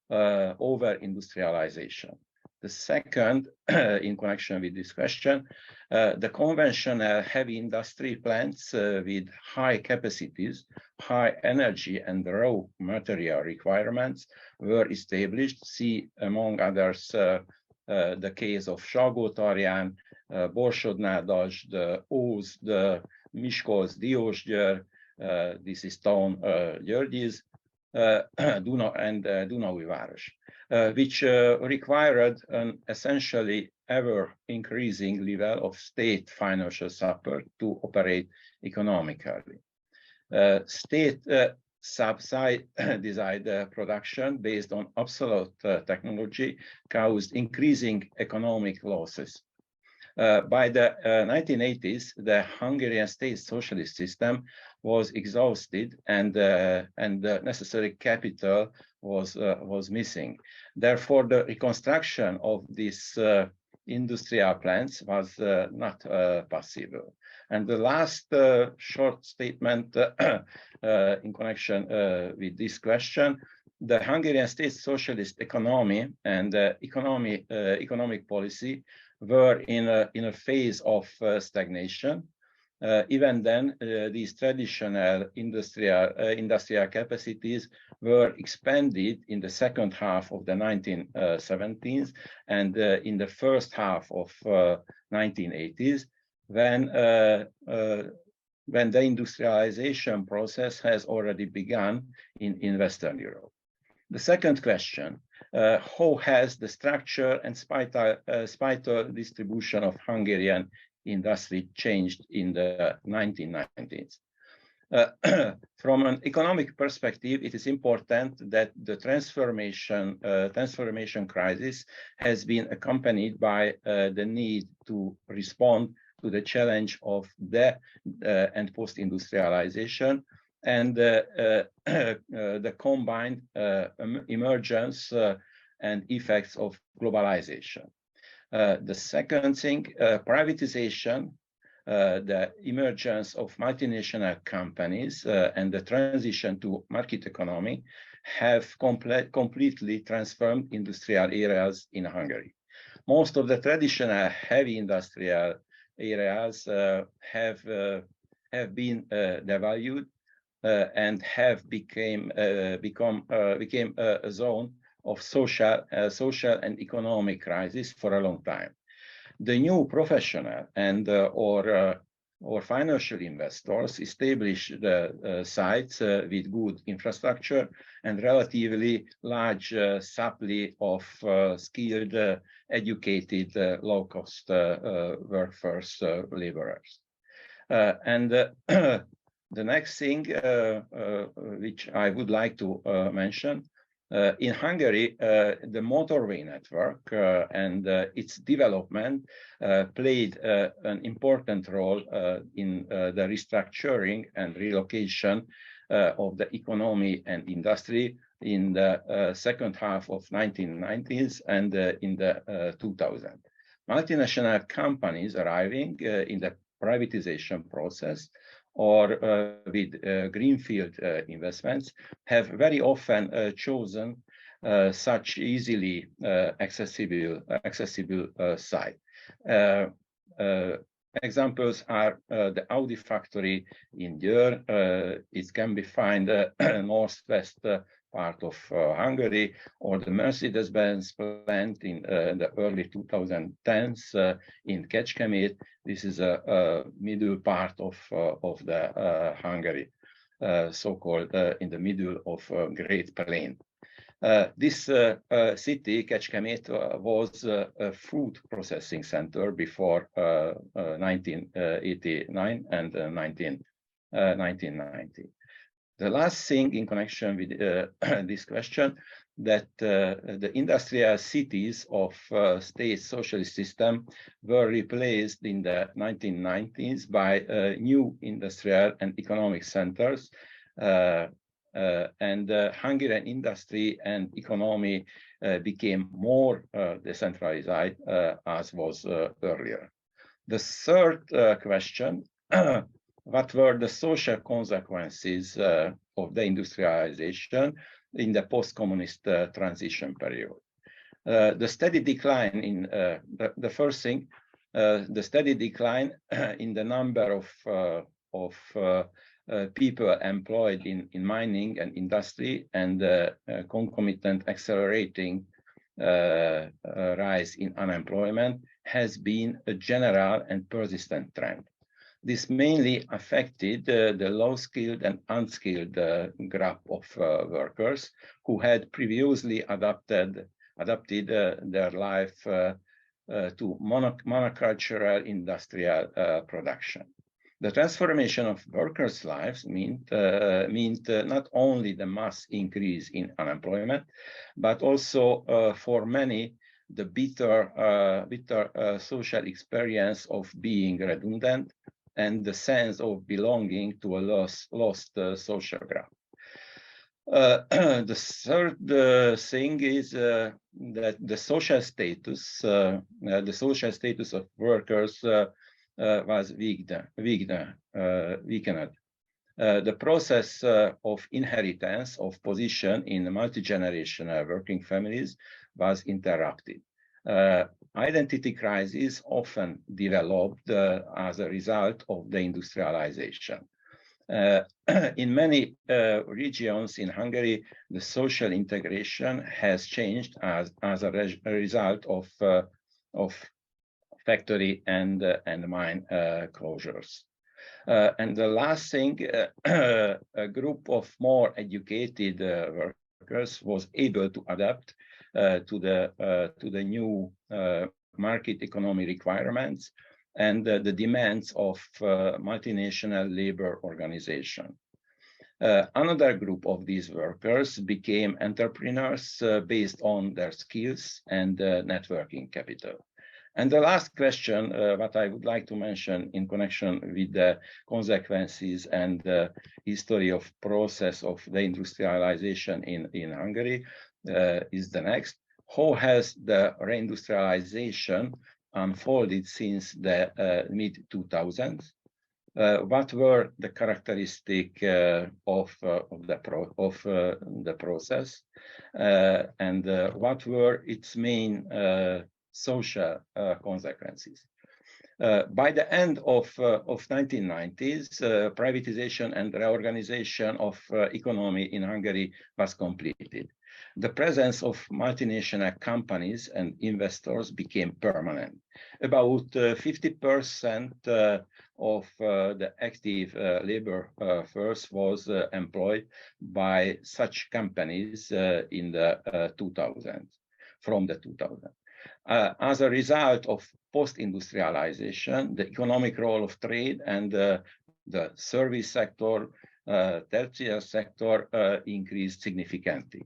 S5: over-industrialization. The second, in connection with this question, the conventional heavy industry plants with high capacities, high energy and raw material requirements were established. See, among others, the case of Salgótarján, Borsod-Nádas, the Óz, the Miskolc, Diósgyőr, this is town Györgyis, Duna and Dunaújváros, which required an essentially ever-increasing level of state financial support to operate economically. State subsidized production based on obsolete technology caused increasing economic losses. By the 1980s, the Hungarian state socialist system was exhausted, and the necessary capital was missing. Therefore, the reconstruction of these industrial plants was not possible. And the last short statement in connection with this question, the Hungarian state socialist economy and economic policy were in a phase of stagnation. Even then, these traditional industrial capacities were expanded in the second half of the 1970s and in the first half of 1980s, when the industrialization process has already begun in Western Europe. The second question, how has the structure and spatial distribution of Hungarian industry changed in the 1990s? From an economic perspective, it is important that the transformation crisis has been accompanied by the need to respond to the challenge of and post-industrialization and the combined emergence and effects of globalization. The second thing, privatization, the emergence of multinational companies and the transition to market economy have completely transformed industrial areas in Hungary. Most of the traditional heavy industrial areas have been devalued and have became a zone of social and economic crisis for a long time. The new professional and or financial investors establish the sites with good infrastructure and relatively large supply of skilled, educated, low-cost workforce laborers. The next thing which I would like to mention, in Hungary, the motorway network and its development played an important role in the restructuring and relocation of the economy and industry in the second half of 1990s and in the 2000s. Multinational companies arriving in the privatization process or with greenfield investments have very often chosen such easily accessible site. Examples are the Audi factory in Győr. It can be found northwest part of Hungary, or the Mercedes-Benz plant in the early 2010s in Kecskemét. This is a middle part of the Hungary, so-called in the middle of Great Plain. This city, Kecskemét, was a food processing center before 1989 and 1990. The last thing in connection with this question, that the industrial cities of state socialist system were replaced in the 1990s by new industrial and economic centers, and Hungarian industry and economy became more decentralized as was earlier. The third question, what were the social consequences of the industrialization in the post-communist transition period? The steady decline in the first thing, the steady decline in the number of people employed in mining and industry, and concomitant accelerating rise in unemployment has been a general and persistent trend. This mainly affected the low-skilled and unskilled group of workers who had previously adapted their life to monocultural industrial production. The transformation of workers' lives meant not only the mass increase in unemployment, but also for many the bitter social experience of being redundant and the sense of belonging to a lost social group. The third thing is that the social status of workers was weakened. The process of inheritance of position in multi-generational working families was interrupted. Identity crises often developed as a result of the industrialization. In many regions in Hungary, the social integration has changed as a result of factory and mine closures. And the last thing, a group of more educated workers was able to adapt to the new market economy requirements and the demands of multinational labor organization. Another group of these workers became entrepreneurs based on their skills and networking capital. And the last question, what I would like to mention in connection with the consequences and the history of process of the industrialization in Hungary is the next. How has the reindustrialization unfolded since the mid-2000s? What were the characteristics of the process, and what were its main social consequences? By the end of 1990s, privatization and reorganization of economy in Hungary was completed. The presence of multinational companies and investors became permanent. About 50% of the active labor force was employed by such companies in the 2000s, from the 2000s. As a result of post-industrialization, the economic role of trade and the service sector, tertiary sector increased significantly.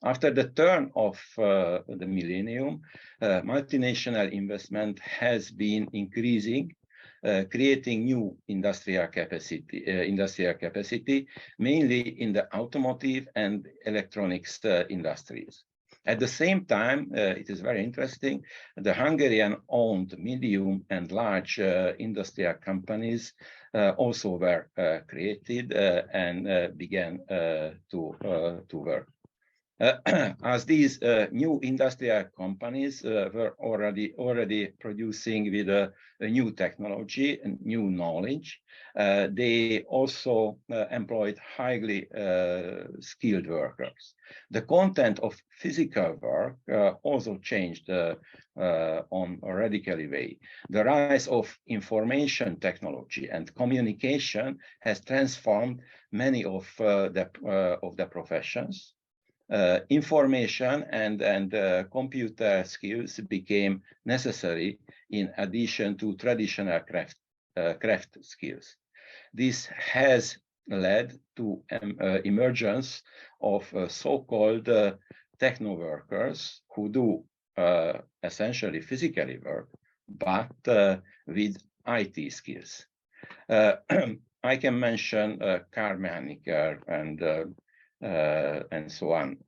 S5: After the turn of the millennium, multinational investment has been increasing, creating new industrial capacity, mainly in the automotive and electronics industries. At the same time, it is very interesting, the Hungarian-owned medium and large industrial companies also were created and began to work. As these new industrial companies were already producing with a new technology and new knowledge, they also employed highly skilled workers. The content of physical work also changed on a radical way. The rise of information technology and communication has transformed many of the professions. Information and computer skills became necessary in addition to traditional craft skills. This has led to emergence of so-called techno workers who do essentially physically work, but with IT skills. I can mention car mechanic and so on.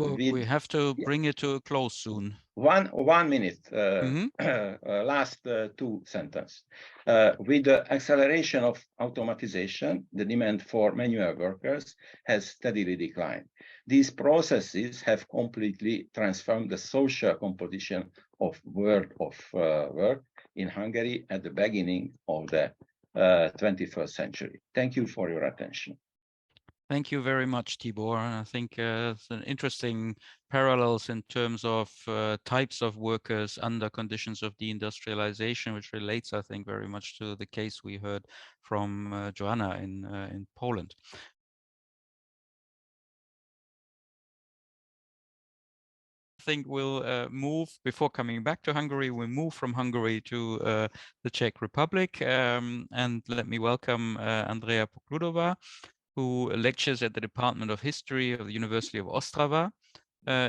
S1: We have to bring it to a close soon.
S5: 1 minute, last 2 sentences. With the acceleration of automatization, the demand for manual workers has steadily declined. These processes have completely transformed the social composition of world of work in Hungary at the beginning of the 21st century. Thank you for your attention.
S1: Thank you very much, Tibor. I think it's an interesting parallels in terms of types of workers under conditions of deindustrialization, which relates, I think, very much to the case we heard from Joanna in Poland. I think we'll move, before coming back to Hungary, we'll move from Hungary to the Czech Republic. And let me welcome Andrea Pokludová, who lectures at the Department of History of the University of Ostrava.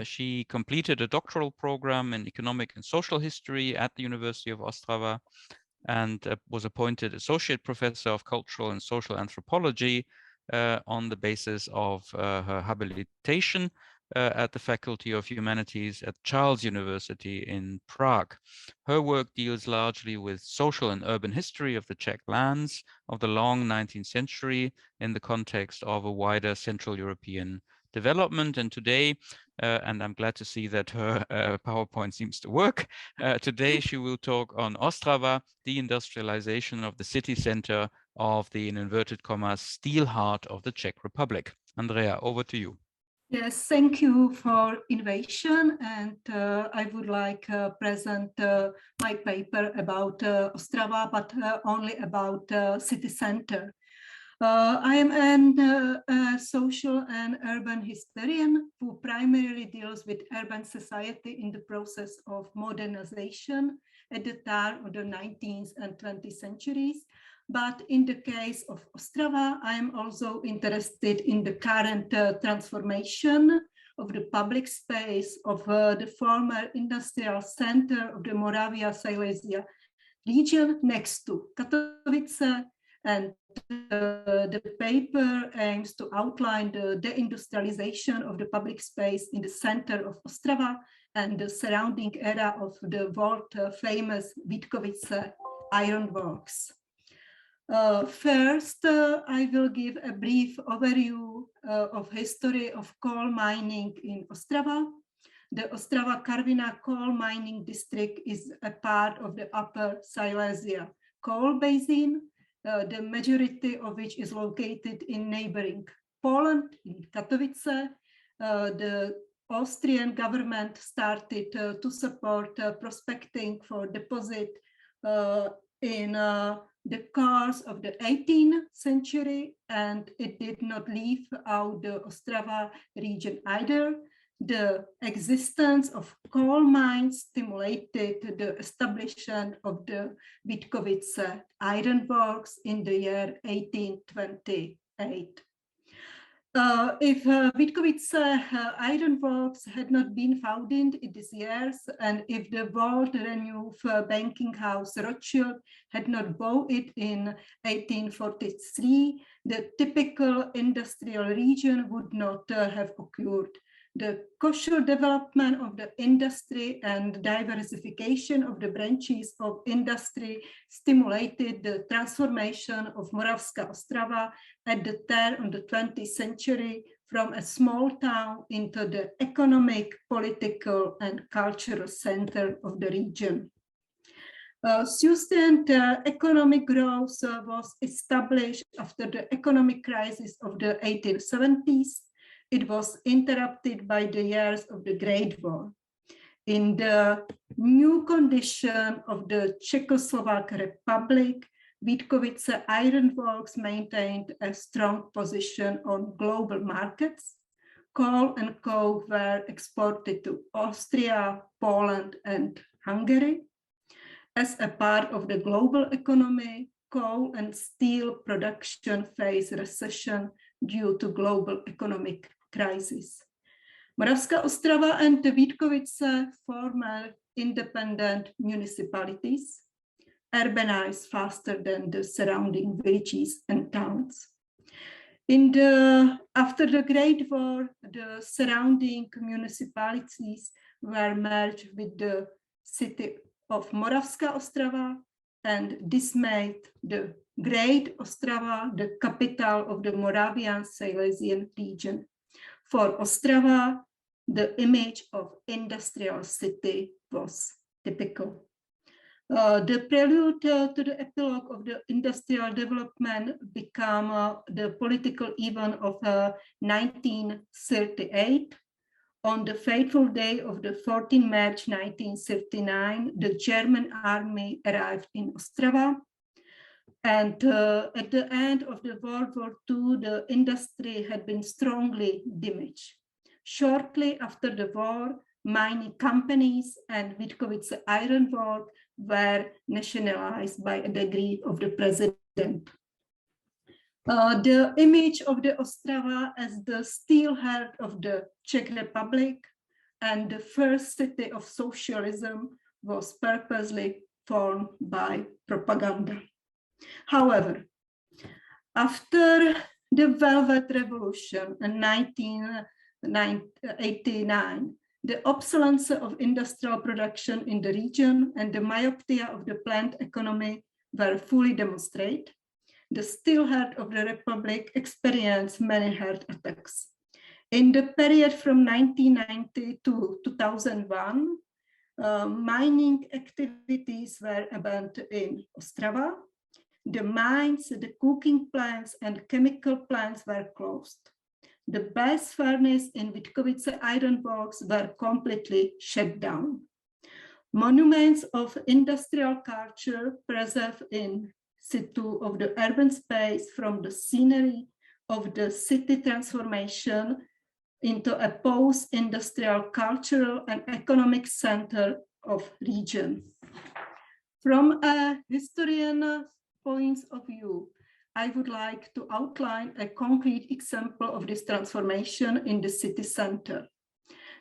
S1: She completed a doctoral program in economic and social history at the University of Ostrava and was appointed associate professor of cultural and social anthropology on the basis of her habilitation at the Faculty of Humanities at Charles University in Prague. Her work deals largely with social and urban history of the Czech lands of the long 19th century in the context of a wider Central European development. And today, and I'm glad to see that her PowerPoint seems to work, today she will talk on Ostrava, deindustrialization of the city center of the, in inverted commas, steel heart of the Czech Republic. Andrea, over to you.
S6: Yes, thank you for invitation, and I would like to present my paper about Ostrava, but only about city center. I am a social and urban historian who primarily deals with urban society in the process of modernization at the turn of the 19th and 20th centuries. But in the case of Ostrava, I am also interested in the current transformation of the public space of the former industrial center of the Moravia-Silesia region next to Katowice, and the paper aims to outline the deindustrialization of the public space in the center of Ostrava and the surrounding area of the world famous Vítkovice ironworks. First, I will give a brief overview of history of coal mining in Ostrava. The Ostrava-Karviná coal mining district is a part of the Upper Silesia coal basin, the majority of which is located in neighboring Poland, in Katowice. The Austrian government started to support prospecting for deposit in the course of the 18th century, and it did not leave out the Ostrava region either. The existence of coal mines stimulated the establishment of the Vítkovice ironworks in the year 1828. If Vítkovice ironworks had not been founded in these years, and if the world-renowned banking house Rothschild had not bought it in 1843, the typical industrial region would not have occurred. The cautious development of the industry and diversification of the branches of industry stimulated the transformation of Moravská Ostrava at the turn of the 20th century from a small town into the economic, political, and cultural center of the region. Sustained economic growth was established after the economic crisis of the 1870s. It was interrupted by the years of the Great War. In the new condition of the Czech Republic, Vítkovice ironworks maintained a strong position on global markets. Coal and coke were exported to Austria, Poland, and Hungary. As a part of the global economy, coal and steel production faced recession due to global economic crisis. Moravská Ostrava and the Vítkovice former independent municipalities, urbanized faster than the surrounding villages and towns. After the Great War, the surrounding municipalities were merged with the city of Moravská Ostrava, and this made the Great Ostrava the capital of the Moravian Silesian region. For Ostrava, the image of industrial city was typical. The prelude to the epilogue of the industrial development became the political event of 1938. On the fateful day of the 14th March 1939, the German army arrived in Ostrava. And at the end of the World War II, the industry had been strongly damaged. Shortly after the war, mining companies and Vítkovice ironwork were nationalized by a decree of the president. The image of the Ostrava as the steelhead of the Czech Republic and the first city of socialism was purposely formed by propaganda. However, after the Velvet Revolution in 1989, the obsolescence of industrial production in the region and the myopia of the planned economy were fully demonstrated. The steelhead of the Republic experienced many heart attacks. In the period from 1990 to 2001, mining activities were abandoned in Ostrava. The mines, the cooking plants, and chemical plants were closed. The blast furnace in Vítkovice ironworks were completely shut down. Monuments of industrial culture preserved in situ of the urban space from the scenery of the city transformation into a post-industrial cultural and economic center of region. From a historian point of view, I would like to outline a concrete example of this transformation in the city center.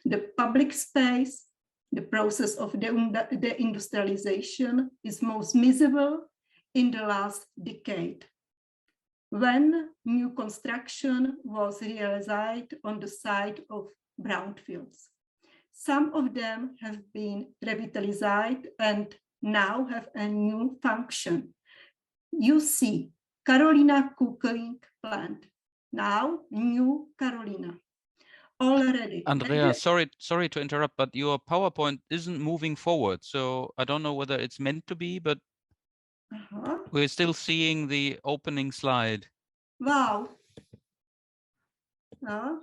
S6: The public space, the process of deindustrialization is most visible in the last decade, when new construction was realized on the site of brownfields. Some of them have been revitalized and now have a new function. You see Carolina cooking plant, now New Carolina. Already.
S1: Andrea, sorry to interrupt, but your PowerPoint isn't moving forward. So I don't know whether it's meant to be, but we're still seeing the opening slide.
S6: Wow. I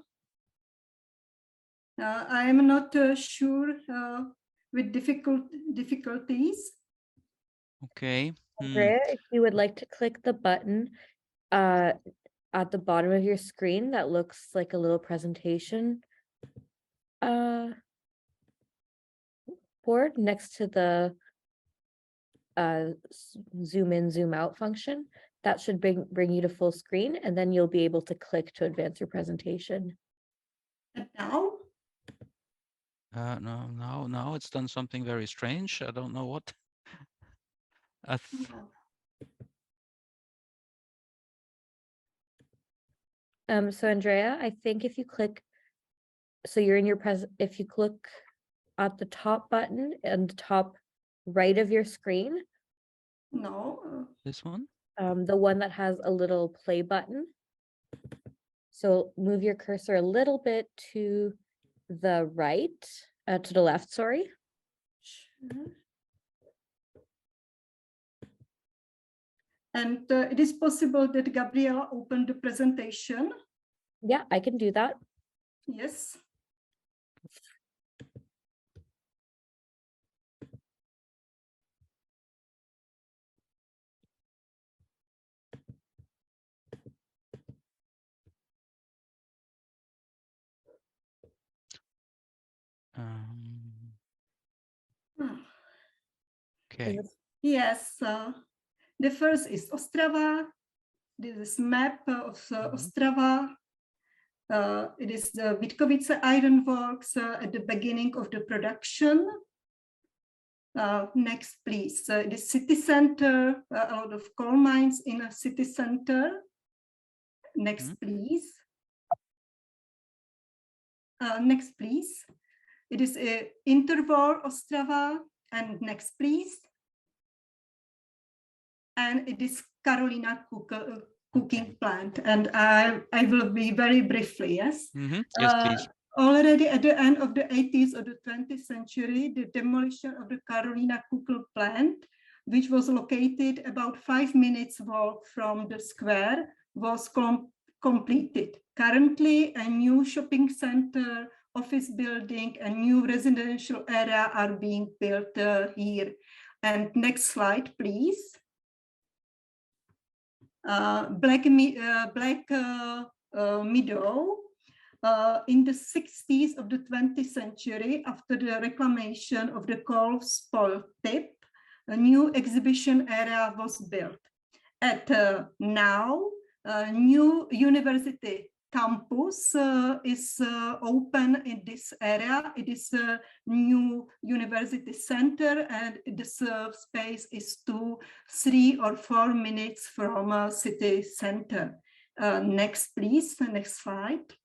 S6: am not sure with difficulties.
S1: Okay.
S7: Andrea, if you would like to click the button at the bottom of your screen that looks like a little presentation board next to the zoom in, zoom out function, that should bring you to full screen, and then you'll be able to click to advance your presentation.
S6: And now?
S1: No, now it's done something very strange. I don't know what.
S7: So Andrea, I think if you click, so you're in your if you click at the top button and the top right of your screen.
S6: No.
S1: This one?
S7: The one that has a little play button. So move your cursor a little bit to the right, to the left, sorry.
S6: Sure. And it is possible that Gabriela opened the presentation.
S7: Yeah, I can do that.
S6: Yes.
S1: Okay.
S6: Yes. The first is Ostrava. This is map of Ostrava. It is the Vítkovice Iron Works at the beginning of the production. Next, please. The city center, a lot of coal mines in a city center. Next, please. Next, please. It is a interwar Ostrava. And next, please. And it is Carolina cooking plant. And I will be very briefly, yes?
S1: Yes, please.
S6: Already at the end of the 80s of the 20th century, the demolition of the Carolina cooking plant, which was located about 5 minutes walk from the square, was completed. Currently, a new shopping center, office building, and new residential area are being built here. And next slide, please. Black Meadow. In the 60s of the 20th century, after the reclamation of the coal spoil tip, a new exhibition area was built. At now, a new university campus is open in this area. It is a new university center, and the space is 2, 3, or 4 minutes from a city center. Next, please, next slide.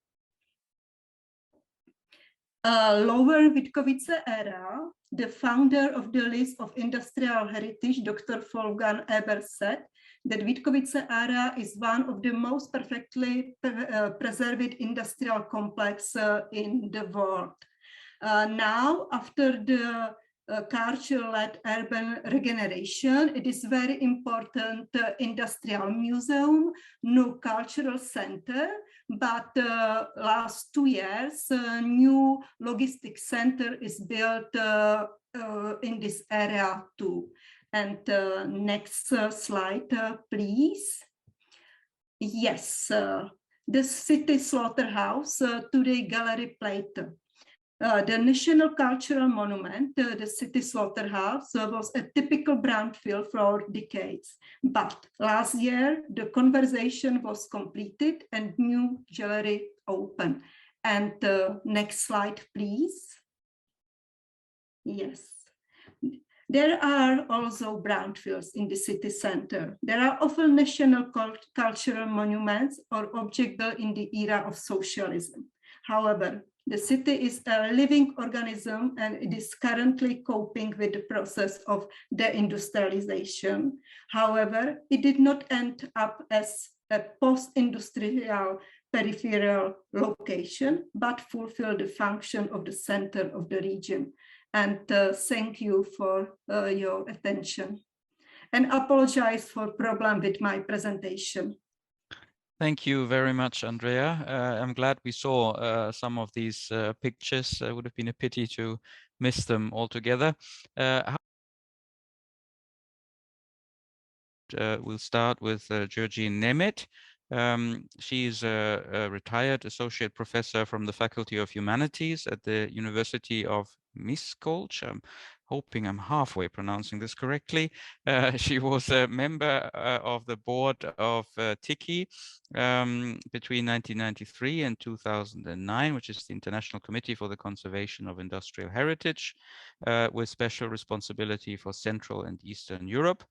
S6: Lower Vítkovice area, the founder of the list of industrial heritage, Dr. Wolfgang Eber, said that Vítkovice area is one of the most perfectly preserved industrial complex in the world. Now, after the culture-led urban regeneration, it is very important industrial museum, new cultural center, but last 2 years, a new logistics center is built in this area too. And next slide, please. Yes, the city slaughterhouse, today Gallery Plate. The National Cultural Monument, the city slaughterhouse, was a typical brownfield for decades. But last year, the conversion was completed and new gallery opened. And next slide, please. Yes. There are also brownfields in the city center. There are often national cultural monuments or objects built in the era of socialism. However, the city is a living organism and it is currently coping with the process of deindustrialization. However, it did not end up as a post-industrial peripheral location, but fulfilled the function of the center of the region. And thank you for your attention. And apologize for problem with my presentation.
S1: Thank you very much, Andrea. I'm glad we saw some of these pictures. It would have been a pity to miss them altogether. We'll start with Georgine Nemeth. She's a retired associate professor from the Faculty of Humanities at the University of Miskolc. I'm hoping I'm halfway pronouncing this correctly. She was a member of the board of TICI between 1993 and 2009, which is the International Committee for the Conservation of Industrial Heritage, with special responsibility for Central and Eastern Europe.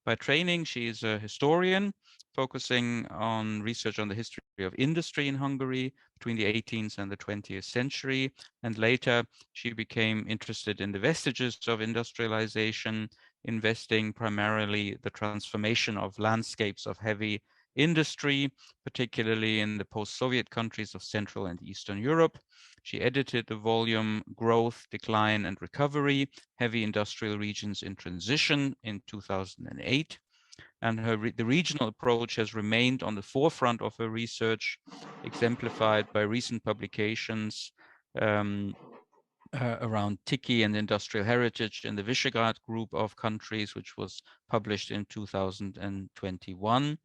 S1: By training, she is a historian, focusing on research on the history of industry in Hungary between the 18th and the 20th century. And later, she became interested in the vestiges of industrialization, investing primarily the transformation of landscapes of heavy industry, particularly in the post-Soviet countries of Central and Eastern Europe. She edited the volume Growth, Decline and Recovery, Heavy Industrial Regions in Transition in 2008. And the regional approach has remained on the forefront of her research, exemplified by recent publications around TICI and industrial heritage in the Visegrad group of countries, which was published in 2021.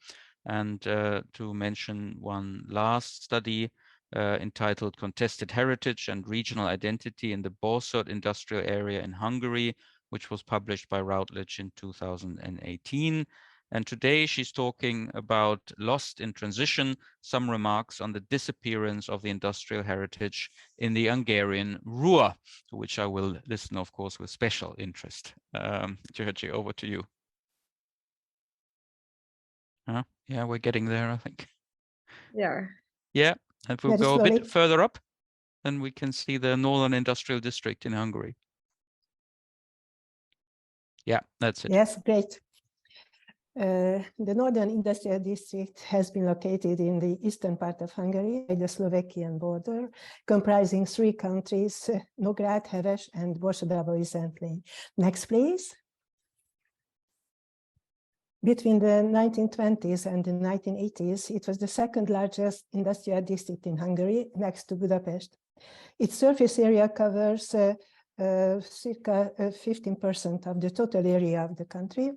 S1: And to mention one last study entitled Contested Heritage and Regional Identity in the Borsod Industrial Area in Hungary, which was published by Routledge in 2018. And today she's talking about Lost in Transition, some remarks on the disappearance of the industrial heritage in the Hungarian Ruhr, to which I will listen, of course, with special interest. Georgie, over to you. Yeah, we're getting there, I think.
S7: Yeah.
S1: Yeah, and if we'll go a bit further up, then we can see the Northern Industrial District in Hungary. Yeah, that's it.
S8: Yes, great. The Northern Industrial District has been located in the eastern part of Hungary, by the Slovakian border, comprising 3 countries, Nógrád, Heves, and Borsod-Bravo-Zentlény. Next, please. Between the 1920s and the 1980s, it was the 2nd largest industrial district in Hungary, next to Budapest. Its surface area covers circa 15% of the total area of the country.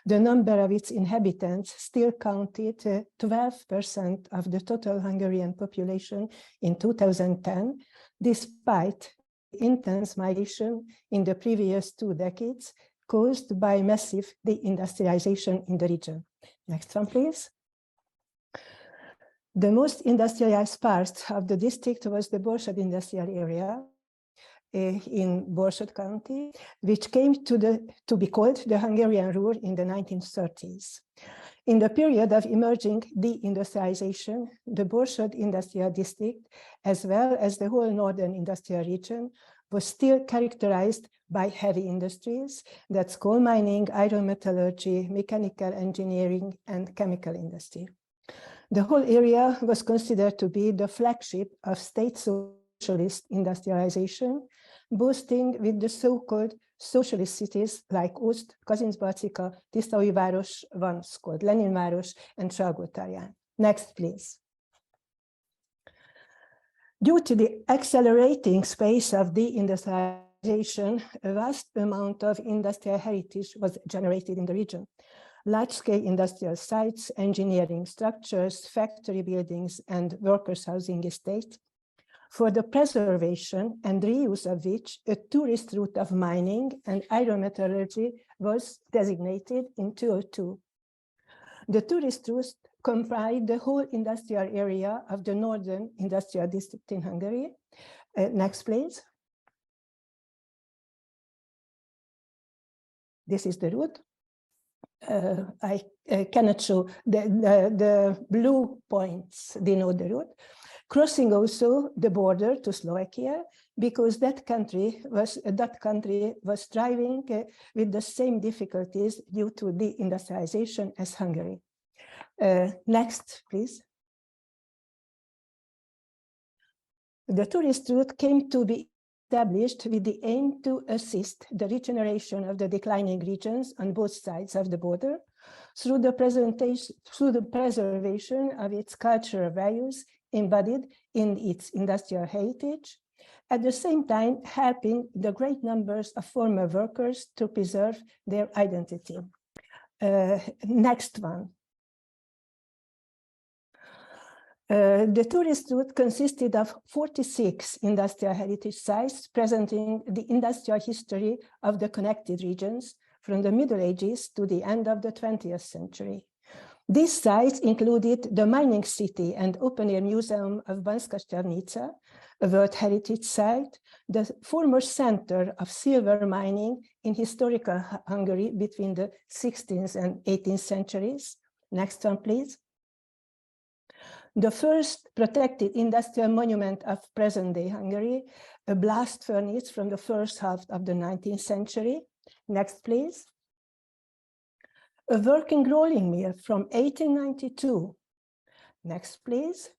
S8: The number of its inhabitants still counted 12% of the total Hungarian population in 2010, despite intense migration in the previous 2 decades caused by massive deindustrialization in the region. Next one, please. The most industrialized part of the district was the Borsod industrial area in Borsod County, which came to be called the Hungarian Ruhr in the 1930s. In the period of emerging deindustrialization, the Borsod industrial district, as well as the whole northern industrial region, was still characterized by heavy industries, that's coal mining, iron metallurgy, mechanical engineering, and chemical industry. The whole area was considered to be the flagship of state socialist industrialization, boasting with the so-called socialist cities like Ózd, Kazincbarcika, Tiszaújváros, once called Leninváros, and Salgótarján. Next, please. Due to the accelerating pace of deindustrialization a vast amount of industrial heritage was generated in the region. Large-scale industrial sites, engineering structures, factory buildings, and workers' housing estates, for the preservation and reuse of which a tourist route of mining and iron metallurgy was designated in 2002. The tourist route comprised the whole industrial area of the northern industrial district in Hungary. Next, please. This is the route. I cannot show the blue points denote the route, crossing also the border to Slovakia, because that country was striving with the same difficulties due to deindustrialization as Hungary. Next, please. The tourist route came to be established with the aim to assist the regeneration of the declining regions on both sides of the border through the preservation of its cultural values embodied in its industrial heritage, at the same time helping the great numbers of former workers to preserve their identity. Next one. The tourist route consisted of 46 industrial heritage sites presenting the industrial history of the connected regions from the Middle Ages to the end of the 20th century. These sites included the mining city and open-air museum of Banska Štiavnica, a World Heritage Site, the former center of silver mining in historical Hungary between the 16th and 18th centuries. Next one, please. The first protected industrial monument of present-day Hungary, a blast furnace from the first half of the 19th century. Next, please. A working rolling mill from 1892. Next, please.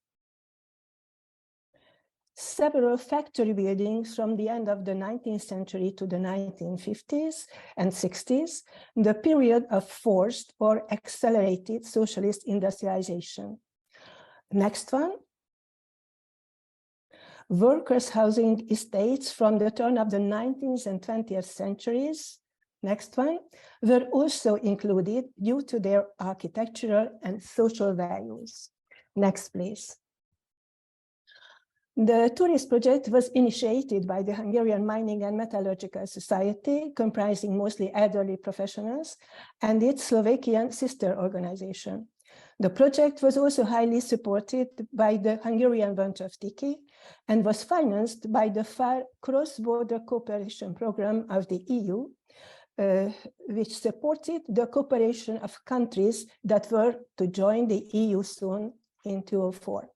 S8: Several factory buildings from the end of the 19th century to the 1950s and 60s, the period of forced or accelerated socialist industrialization. Next one. Workers' housing estates from the turn of the 19th and 20th centuries, next one, were also included due to their architectural and social values. Next, please. The tourist project was initiated by the Hungarian Mining and Metallurgical Society, comprising mostly elderly professionals, and its Slovakian sister organization. The project was also highly supported by the Hungarian branch of TIKI and was financed by the FAR cross-border cooperation program of the EU, which supported the cooperation of countries that were to join the EU soon in 2004.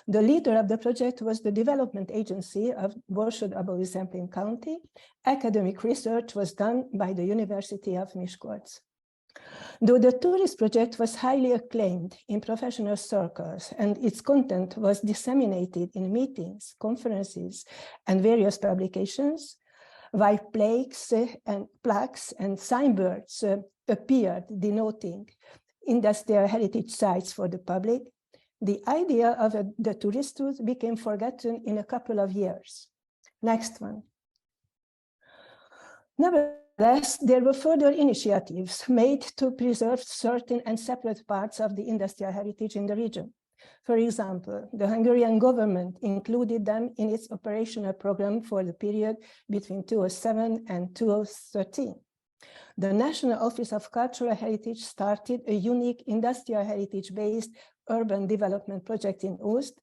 S8: The leader of the project was the development agency of Borsod-Abaúj-Zemplén County. Academic research was done by the University of Miskolc. Though the tourist project was highly acclaimed in professional circles and its content was disseminated in meetings, conferences, and various publications, while plaques and signboards appeared denoting industrial heritage sites for the public, the idea of the tourist route became forgotten in a couple of years. Next one. Nevertheless, there were further initiatives made to preserve certain and separate parts of the industrial heritage in the region. For example, the Hungarian government included them in its operational program for the period between 2007 and 2013. The National Office of Cultural Heritage started a unique industrial heritage-based urban development project in Ózd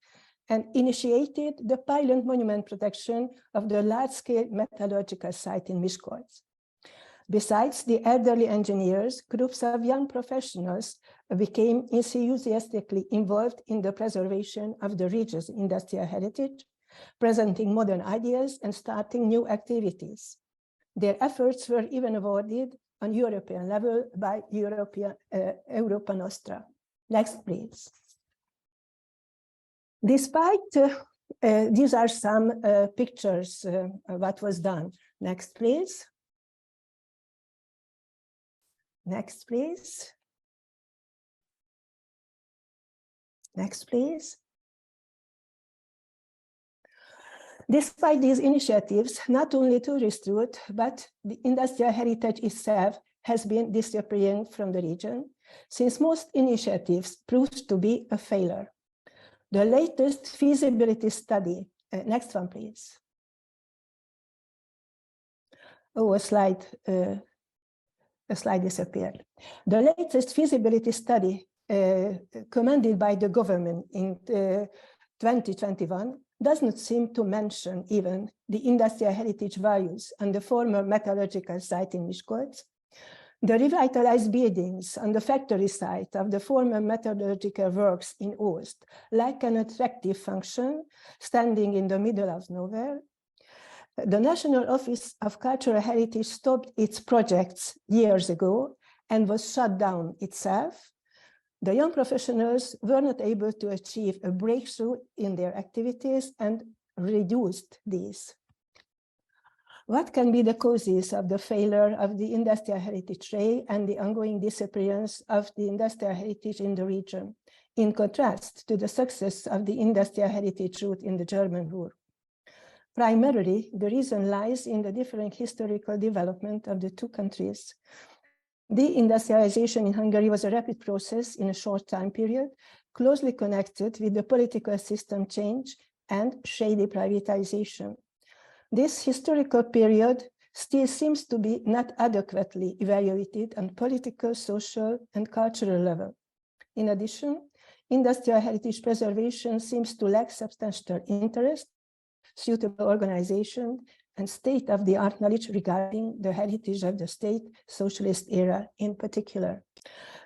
S8: and initiated the pilot monument protection of the large-scale metallurgical site in Miskolc. Besides the elderly engineers, groups of young professionals became enthusiastically involved in the preservation of the region's industrial heritage, presenting modern ideas and starting new activities. Their efforts were even awarded on European level by Europa Nostra. Next, please. Despite, these are some pictures what was done. Next, please. Next, please. Next, please. Despite these initiatives, not only tourist route, but the industrial heritage itself has been disappearing from the region, since most initiatives proved to be a failure. The latest feasibility study, next one, please. Oh, a slide disappeared. The latest feasibility study commended by the government in 2021 does not seem to mention even the industrial heritage values on the former metallurgical site in Miskolc, the revitalized buildings on the factory site of the former metallurgical works in Ózd, like an attractive function standing in the middle of nowhere. The National Office of Cultural Heritage stopped its projects years ago and was shut down itself. The young professionals were not able to achieve a breakthrough in their activities and reduced these. What can be the causes of the failure of the industrial heritage ray and the ongoing disappearance of the industrial heritage in the region, in contrast to the success of the industrial heritage route in the German Ruhr? Primarily, the reason lies in the different historical development of the two countries. Deindustrialization in Hungary was a rapid process in a short time period, closely connected with the political system change and shady privatization. This historical period still seems to be not adequately evaluated on political, social, and cultural level. In addition, industrial heritage preservation seems to lack substantial interest, suitable organization, and state-of-the-art knowledge regarding the heritage of the state socialist era in particular.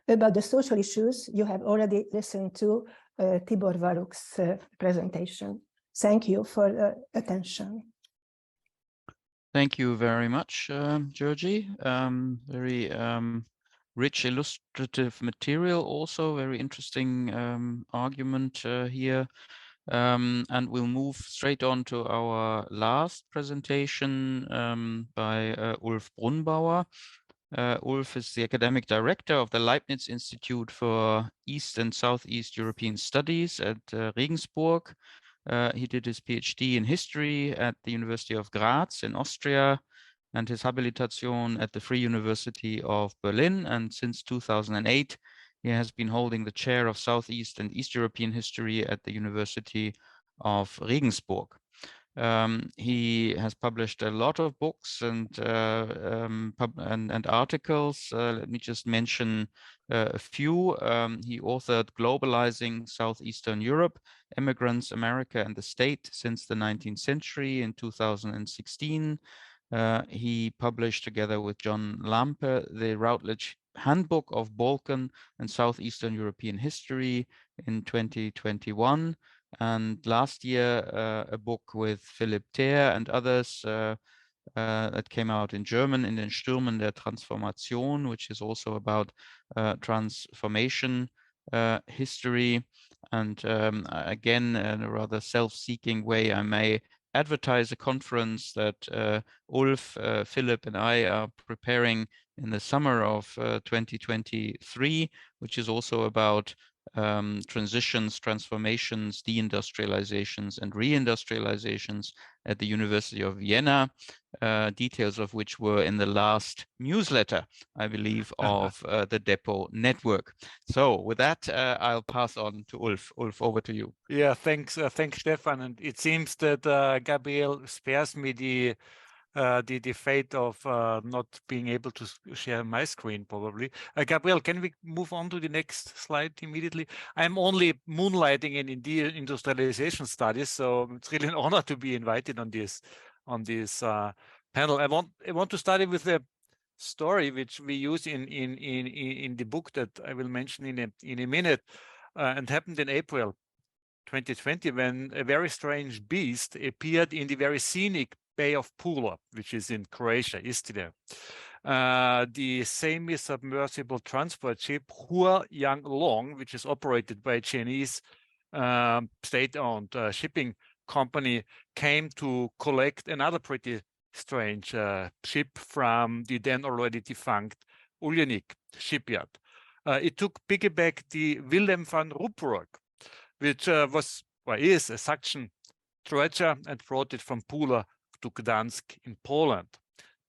S8: About the social issues, you have already listened to Tibor Varuk's presentation. Thank you for attention.
S1: Thank you very much, Georgie. Very rich illustrative material, also very interesting argument here. And we'll move straight on to our last presentation by Ulf Brunbauer. Ulf is the academic director of the Leibniz Institute for East and Southeast European Studies at Regensburg. He did his PhD in history at the University of Graz in Austria and his habilitation at the Free University of Berlin. And since 2008, he has been holding the chair of Southeast and East European history at the University of Regensburg. He has published a lot of books and articles. Let me just mention a few. He authored Globalizing Southeastern Europe, Immigrants, America and the State since the 19th Century in 2016. He published together with John Lampe the Routledge Handbook of Balkan and Southeastern European History in 2021. And last year, a book with Philipp Thaer and others that came out in German, in den Stürmen der Transformation, which is also about transformation history. And again, in a rather self-seeking way, I may advertise a conference that Ulf, Philip, and I are preparing in the summer of 2023, which is also about transitions, transformations, deindustrializations, and reindustrializations at the University of Vienna, details of which were in the last newsletter, I believe, of the Depot network. So with that, I'll pass on to Ulf. Ulf, over to you.
S9: Yeah, thanks, Stefan. And it seems that Gabriel spares me the fate of not being able to share my screen, probably. Gabriel, can we move on to the next slide immediately? I'm only moonlighting in industrialization studies, so it's really an honor to be invited on this panel. I want to start with a story which we use in the book that I will mention in a minute, and happened in April 2020, when a very strange beast appeared in the very scenic Bay of Pula, which is in Croatia, Istria. The semi-submersible transport ship Hua Yang Long, which is operated by a Chinese state-owned shipping company, came to collect another pretty strange ship from the then already defunct Uljanik shipyard. It took piggyback the Willem van Rooiberg, which is a suction treasure and brought it from Pula to Gdansk in Poland.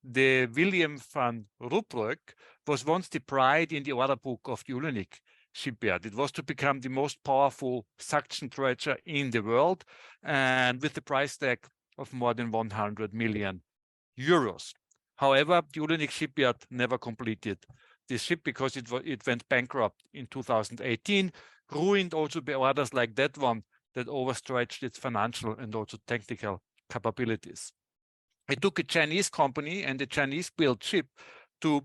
S9: The William van Rupprecht was once the pride in the order book of the Uljanik shipyard. It was to become the most powerful suction dredger in the world, and with the price tag of more than 100 million euros. However, the Uljanik shipyard never completed this ship because it went bankrupt in 2018, ruined also by orders like that one that overstretched its financial and also technical capabilities. It took a Chinese company and a Chinese-built ship to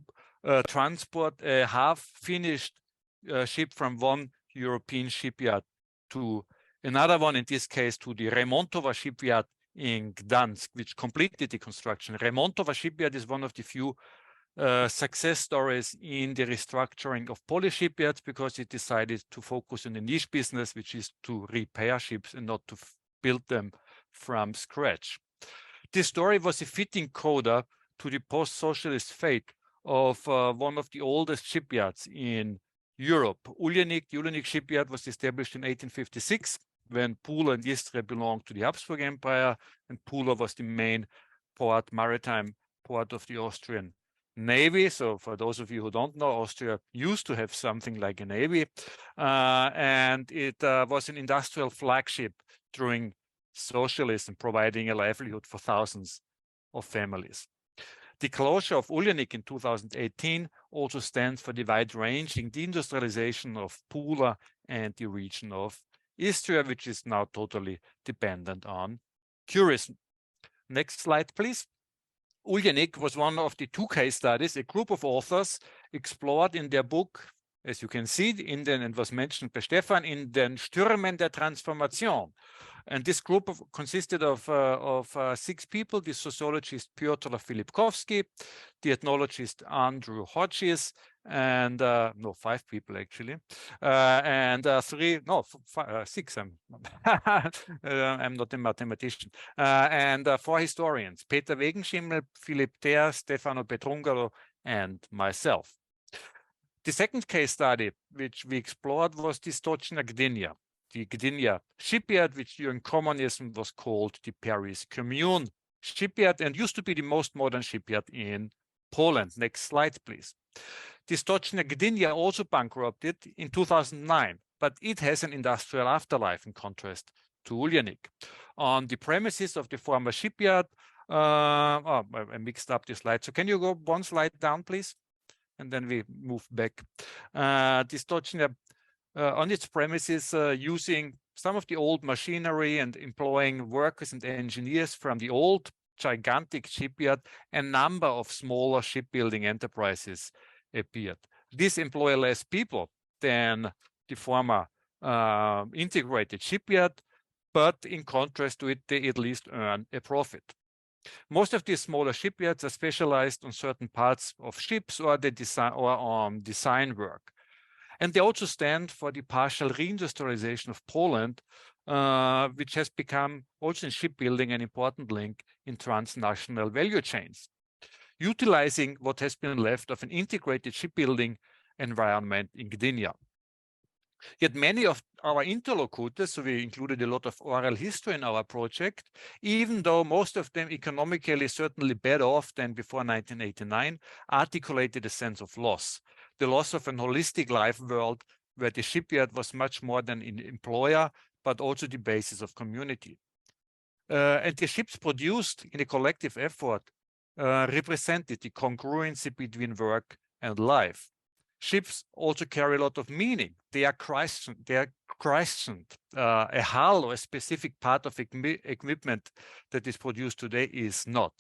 S9: transport a half-finished ship from one European shipyard to another one, in this case to the Remontowa shipyard in Gdansk, which completed the construction. Remontowa shipyard is one of the few success stories in the restructuring of Polish shipyards, because it decided to focus on a niche business, which is to repair ships and not to build them from scratch. This story was a fitting coda to the post-socialist fate of one of the oldest shipyards in Europe. The Uljanik shipyard was established in 1856 when Pula and Istria belonged to the Habsburg Empire, and Pula was the main maritime port of the Austrian Navy. So for those of you who don't know, Austria used to have something like a navy, and it was an industrial flagship during socialism, providing a livelihood for thousands of families. The closure of Uljanik in 2018 also stands for the wide-ranging deindustrialization of Pula and the region of Istria, which is now totally dependent on tourism. Next slide, please. Uljanik was one of the two case studies a group of authors explored in their book, as you can see, and was mentioned by Stefan, in den Stürmen der Transformation. And this group consisted of 6 people: the sociologist Piotr Filipkowski, the ethnologist Andrew Hodges, and 5 people actually, and 6. I'm not a mathematician, and 4 historians: Peter Wegenschimmel, Philipp Ther, Stefano Petrungaro, and myself. The second case study which we explored was the Stocznia Gdynia, the Gdynia shipyard, which during communism was called the Paris Commune shipyard and used to be the most modern shipyard in Poland. Next slide, please. The Stocznia Gdynia also bankrupted in 2009, but it has an industrial afterlife in contrast to Uljanik. On the premises of the former shipyard, I mixed up the slide. So can you go one slide down, please? And then we move back. The Stocznia, on its premises, using some of the old machinery and employing workers and engineers from the old gigantic shipyard, a number of smaller shipbuilding enterprises appeared. These employ less people than the former integrated shipyard, but in contrast to it, they at least earn a profit. Most of these smaller shipyards are specialized on certain parts of ships or on design work. And they also stand for the partial reindustrialization of Poland, which has become also in shipbuilding an important link in transnational value chains, utilizing what has been left of an integrated shipbuilding environment in Gdynia. Yet many of our interlocutors, so we included a lot of oral history in our project, even though most of them economically certainly better off than before 1989, articulated a sense of loss, the loss of an holistic life world where the shipyard was much more than an employer, but also the basis of community. And the ships produced in a collective effort represented the congruency between work and life. Ships also carry a lot of meaning. They are Christian. A hull or a specific part of equipment that is produced today is not.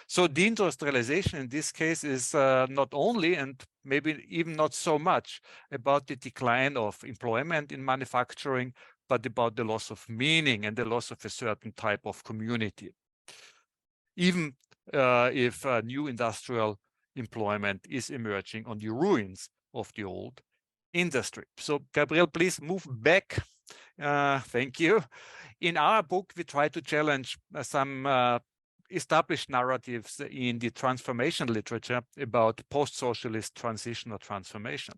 S9: So deindustrialization in this case is not only, and maybe even not so much, about the decline of employment in manufacturing, but about the loss of meaning and the loss of a certain type of community. Even if new industrial employment is emerging on the ruins of the old industry. So Gabriel, please move back. Thank you. In our book, we try to challenge some established narratives in the transformation literature about post-socialist transition or transformation.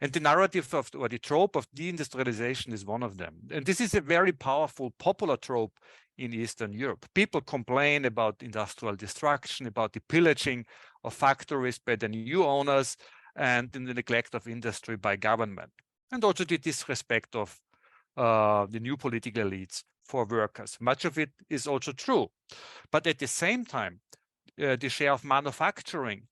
S9: And the narrative of, or the trope of deindustrialization is one of them. And this is a very powerful popular trope in Eastern Europe. People complain about industrial destruction, about the pillaging of factories by the new owners, and the neglect of industry by government, and also the disrespect of the new political elites for workers. Much of it is also true. But at the same time, the share of manufacturing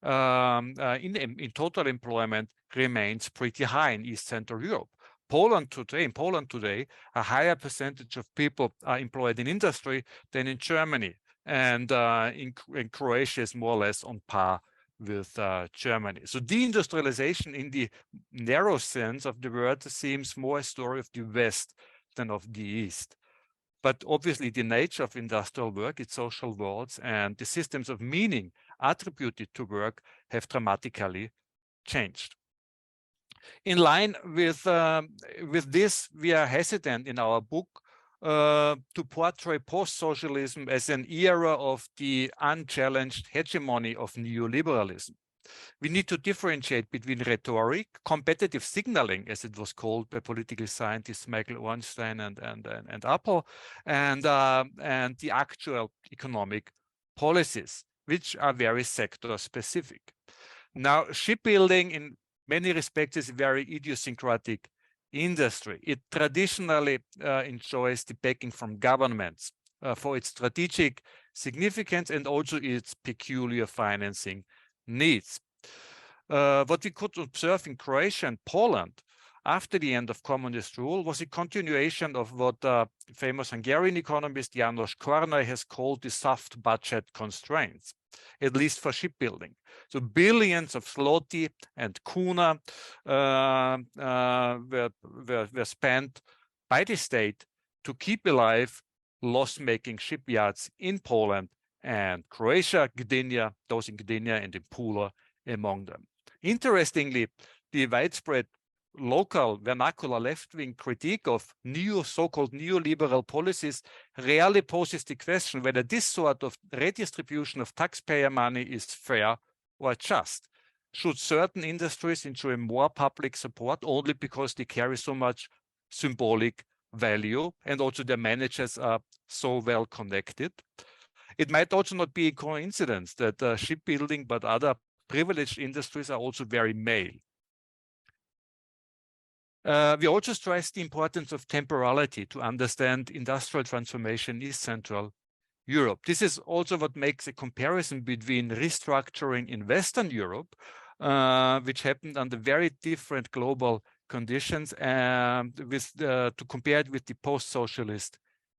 S9: in total employment remains pretty high in East Central Europe. In Poland today, a higher percentage of people are employed in industry than in Germany. And in Croatia is more or less on par with Germany. So deindustrialization in the narrow sense of the word seems more a story of the West than of the East. But obviously the nature of industrial work, its social worlds, and the systems of meaning attributed to work have dramatically changed. In line with this, we are hesitant in our book to portray post-socialism as an era of the unchallenged hegemony of neoliberalism. We need to differentiate between rhetoric, competitive signaling, as it was called by political scientists Michael Ornstein and Appel, and the actual economic policies, which are very sector-specific. Now, shipbuilding in many respects is a very idiosyncratic industry. It traditionally enjoys the backing from governments for its strategic significance and also its peculiar financing needs. What we could observe in Croatia and Poland after the end of communist rule was a continuation of what famous Hungarian economist János Kornai has called the soft budget constraints, at least for shipbuilding. So billions of zloty and kuna were spent by the state to keep alive loss-making shipyards in Poland and Croatia, Gdynia, those in Gdynia and in Pula among them. Interestingly, the widespread local vernacular left-wing critique of so-called neoliberal policies rarely poses the question whether this sort of redistribution of taxpayer money is fair or just. Should certain industries enjoy more public support only because they carry so much symbolic value and also their managers are so well connected? It might also not be a coincidence that shipbuilding but other privileged industries are also very male. We also stress the importance of temporality to understand industrial transformation in East Central Europe. This is also what makes a comparison between restructuring in Western Europe, which happened under very different global conditions, to compare it with the post-socialist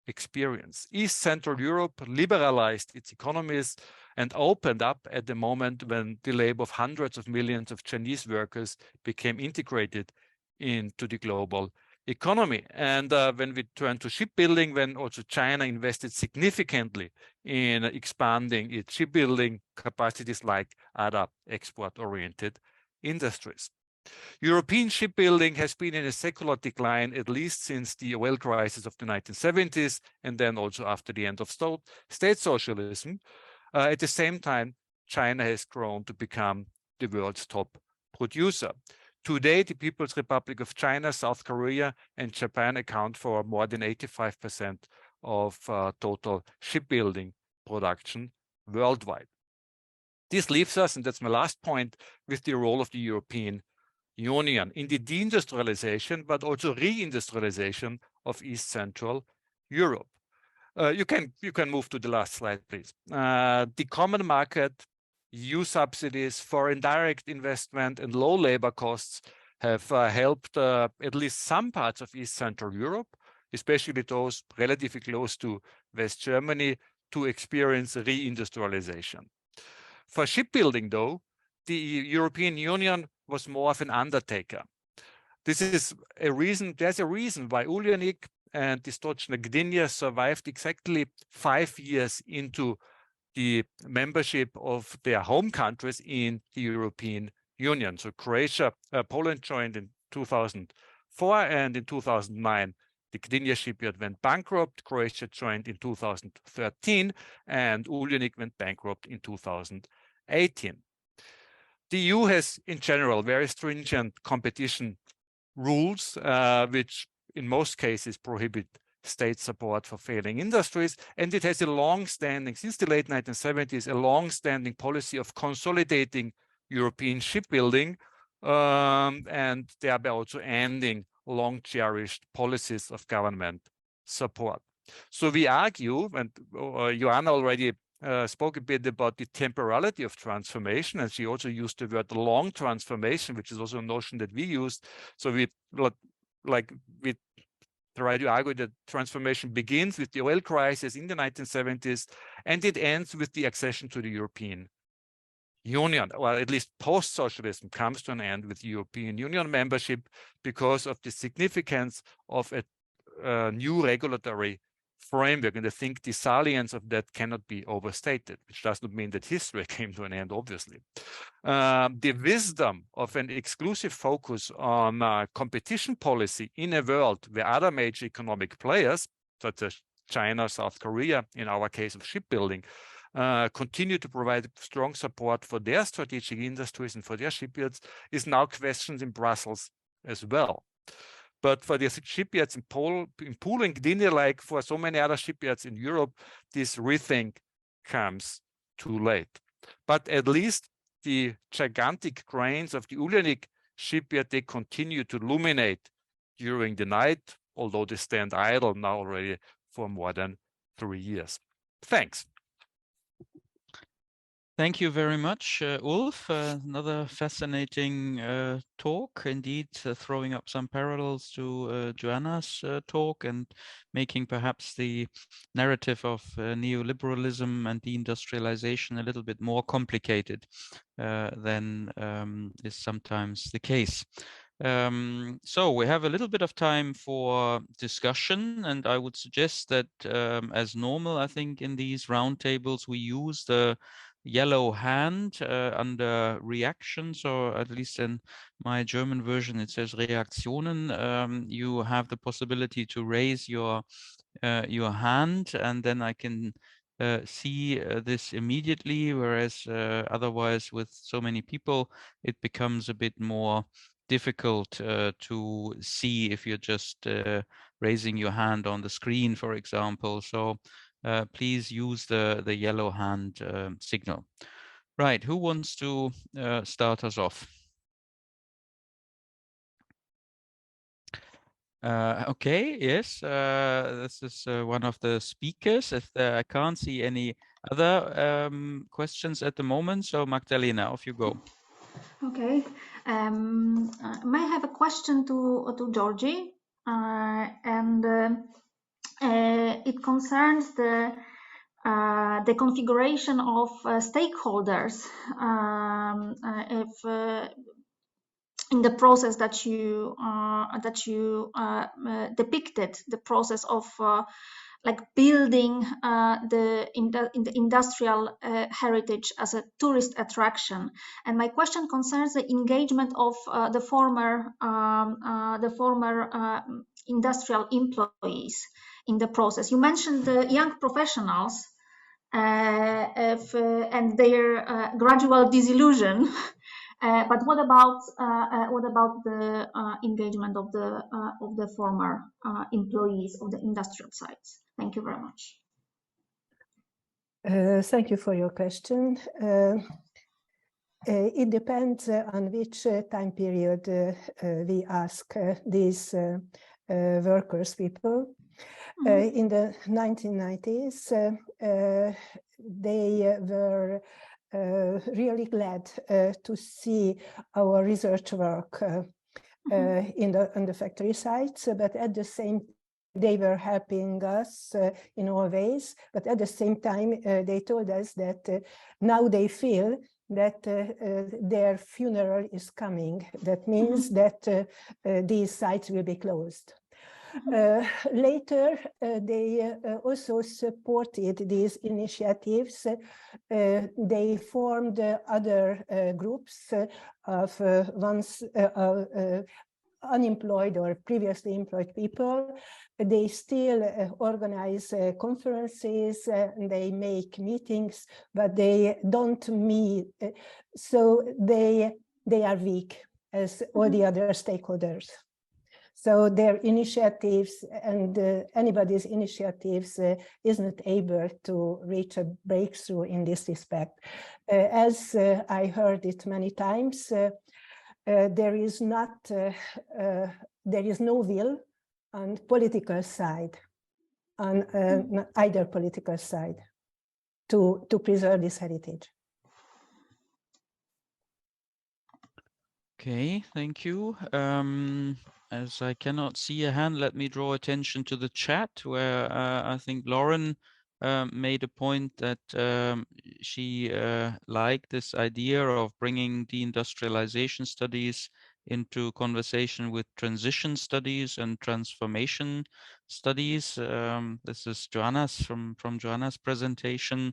S9: experience. East Central Europe liberalized its economies and opened up at the moment when the labor of hundreds of millions of Chinese workers became integrated into the global economy. And when we turn to shipbuilding, when also China invested significantly in expanding its shipbuilding capacities like other export-oriented industries. European shipbuilding has been in a secular decline at least since the oil crisis of the 1970s, and then also after the end of state socialism. At the same time, China has grown to become the world's top producer. Today, the People's Republic of China, South Korea, and Japan account for more than 85% of total shipbuilding production worldwide. This leaves us, and that's my last point, with the role of the European Union in the deindustrialization, but also reindustrialization of East Central Europe. You can move to the last slide, please. The common market, EU subsidies, foreign direct investment, and low labor costs have helped at least some parts of East Central Europe, especially those relatively close to West Germany, to experience reindustrialization. For shipbuilding, though, the European Union was more of an undertaker. This is a reason, there's a reason why Uljanik and the Stočna Gdynia survived exactly 5 years into the membership of their home countries in the European Union. So Poland joined in 2004, and in 2009, The Gdynia shipyard went bankrupt, Croatia joined in 2013, and Uljanik went bankrupt in 2018. The EU has, in general, very stringent competition rules, which in most cases prohibit state support for failing industries, and it has a long-standing, since the late 1970s, a long-standing policy of consolidating European shipbuilding, and thereby also ending long-cherished policies of government support. So we argue, and Joanna already spoke a bit about the temporality of transformation, and she also used the word long transformation, which is also a notion that we used. So we try to argue that transformation begins with the oil crisis in the 1970s, and it ends with the accession to the European Union, or at least post-socialism comes to an end with European Union membership because of the significance of a new regulatory framework. And I think the salience of that cannot be overstated, which does not mean that history came to an end, obviously. The wisdom of an exclusive focus on competition policy in a world where other major economic players, such as China, South Korea, in our case of shipbuilding, continue to provide strong support for their strategic industries and for their shipyards, is now questioned in Brussels as well. But for the shipyards in Poland, Gdynia, like for so many other shipyards in Europe, this rethink comes too late. But at least the gigantic cranes of the Uljanik shipyard, they continue to illuminate during the night, although they stand idle now already for more than 3 years. Thanks.
S1: Thank you very much, Ulf. Another fascinating talk, indeed, throwing up some parallels to Joanna's talk and making perhaps the narrative of neoliberalism and deindustrialization a little bit more complicated than is sometimes the case. So we have a little bit of time for discussion, and I would suggest that as normal, I think in these roundtables, we use the yellow hand under reactions, or at least in my German version, it says Reaktionen. You have the possibility to raise your hand, and then I can see this immediately, whereas otherwise with so many people, it becomes a bit more difficult to see if you're just raising your hand on the screen, for example. So please use the yellow hand signal. Right, who wants to start us off? Okay, yes, this is one of the speakers. If I can't see any other questions at the moment, so Magdalena, off you go.
S4: Okay, may I have a question to Georgie, and it concerns the configuration of stakeholders in the process that you depicted, the process of like building the industrial heritage as a tourist attraction. And my question concerns the engagement of the former industrial employees in the process. You mentioned the young professionals and their gradual disillusion. But what about the engagement of the former employees of the industrial sites? Thank you very much.
S8: Thank you for your question. It depends on which time period we ask these workers, people. In the 1990s, they were really glad to see our research work on the factory sites, but at the same they were helping us in all ways, but at the same time they told us that now they feel that their funeral is coming. That means that these sites will be closed. Later, they also supported these initiatives. They formed other groups of unemployed or previously employed people. They still organize conferences, they make meetings, but they don't meet. So they are weak as all the other stakeholders. So their initiatives and anybody's initiatives is not able to reach a breakthrough in this respect. As I heard it many times, there is no will on political side, on either political side, to preserve this heritage.
S1: Okay, thank you. As I cannot see a hand, let me draw attention to the chat where I think Lauren made a point that she liked this idea of bringing deindustrialization studies into conversation with transition studies and transformation studies. This is Joanna's from Joanna's presentation.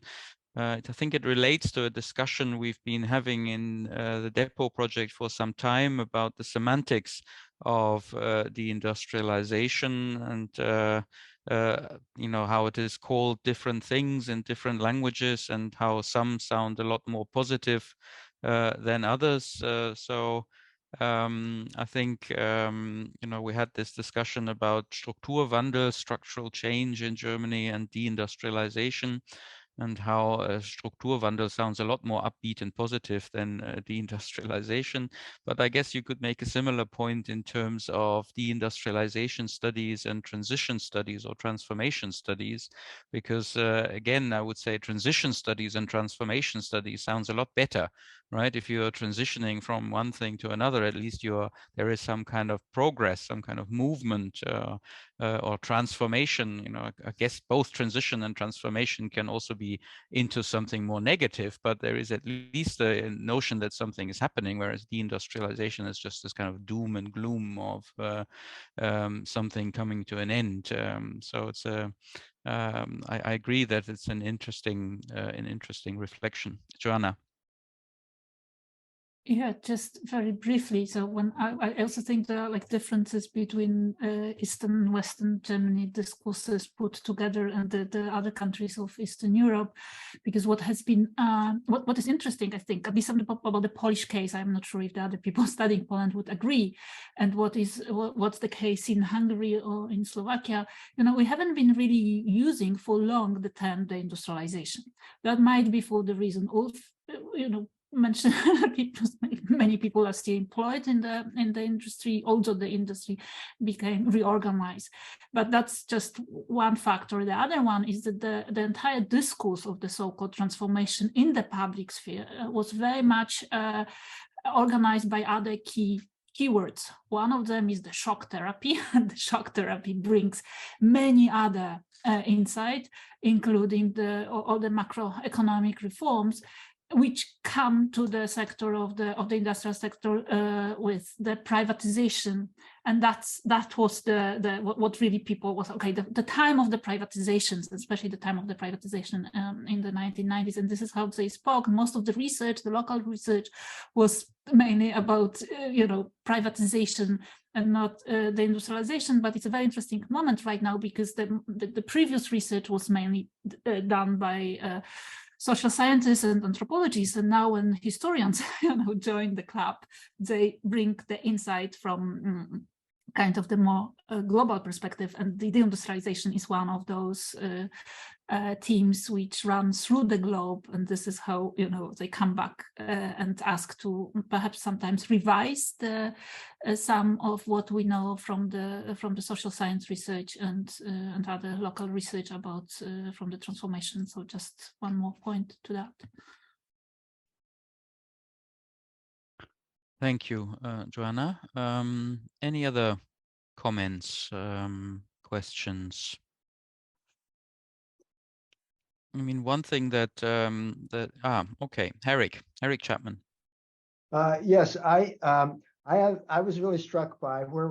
S1: I think it relates to a discussion we've been having in the Depot project for some time about the semantics of deindustrialization and you know, how it is called different things in different languages and how some sound a lot more positive than others. I think you know, we had this discussion about Strukturwandel, structural change in Germany, and deindustrialization, and how Strukturwandel sounds a lot more upbeat and positive than deindustrialization. But I guess you could make a similar point in terms of deindustrialization studies and transition studies or transformation studies, because again, I would say transition studies and transformation studies sounds a lot better, right? If you're transitioning from one thing to another, at least there is some kind of progress, some kind of movement or transformation. You know, I guess both transition and transformation can also be into something more negative, but there is at least a notion that something is happening, whereas deindustrialization is just this kind of doom and gloom of something coming to an end. So it's I agree that it's an interesting reflection. Joanna.
S3: Yeah, just very briefly. So when I also think there are like differences between Eastern and Western Germany discourses put together and the other countries of Eastern Europe, because what has been what is interesting, I think, at least about the Polish case, I'm not sure if the other people studying Poland would agree, and what's the case in Hungary or in Slovakia. You know, we haven't been really using for long the term deindustrialization. That might be for the reason of, you know, mentioned many people are still employed in the industry, although the industry became reorganized. But that's just one factor. The other one is that the entire discourse of the so-called transformation in the public sphere was very much organized by other keywords. One of them is the shock therapy, and the shock therapy brings many other insights, including all the macroeconomic reforms, which come to the sector of the industrial sector with the privatization, and that was what really people was okay. The time of the privatizations, especially the time of the privatization in the 1990s, and this is how they spoke. Most of the research, the local research, was mainly about you know, privatization and not the industrialization. But it's a very interesting moment right now because the previous research was mainly done by social scientists and anthropologists, and now when historians join the club, they bring the insight from kind of the more global perspective, and the deindustrialization is one of those teams which run through the globe, and this is how, you know, they come back and ask to perhaps sometimes revise some of what we know from the social science research and other local research about from the transformation. So just one more point to that.
S1: Thank you, Joanna. Any other comments, questions? I mean, one thing that okay, Eric Chapman.
S10: Yes, I was really struck by where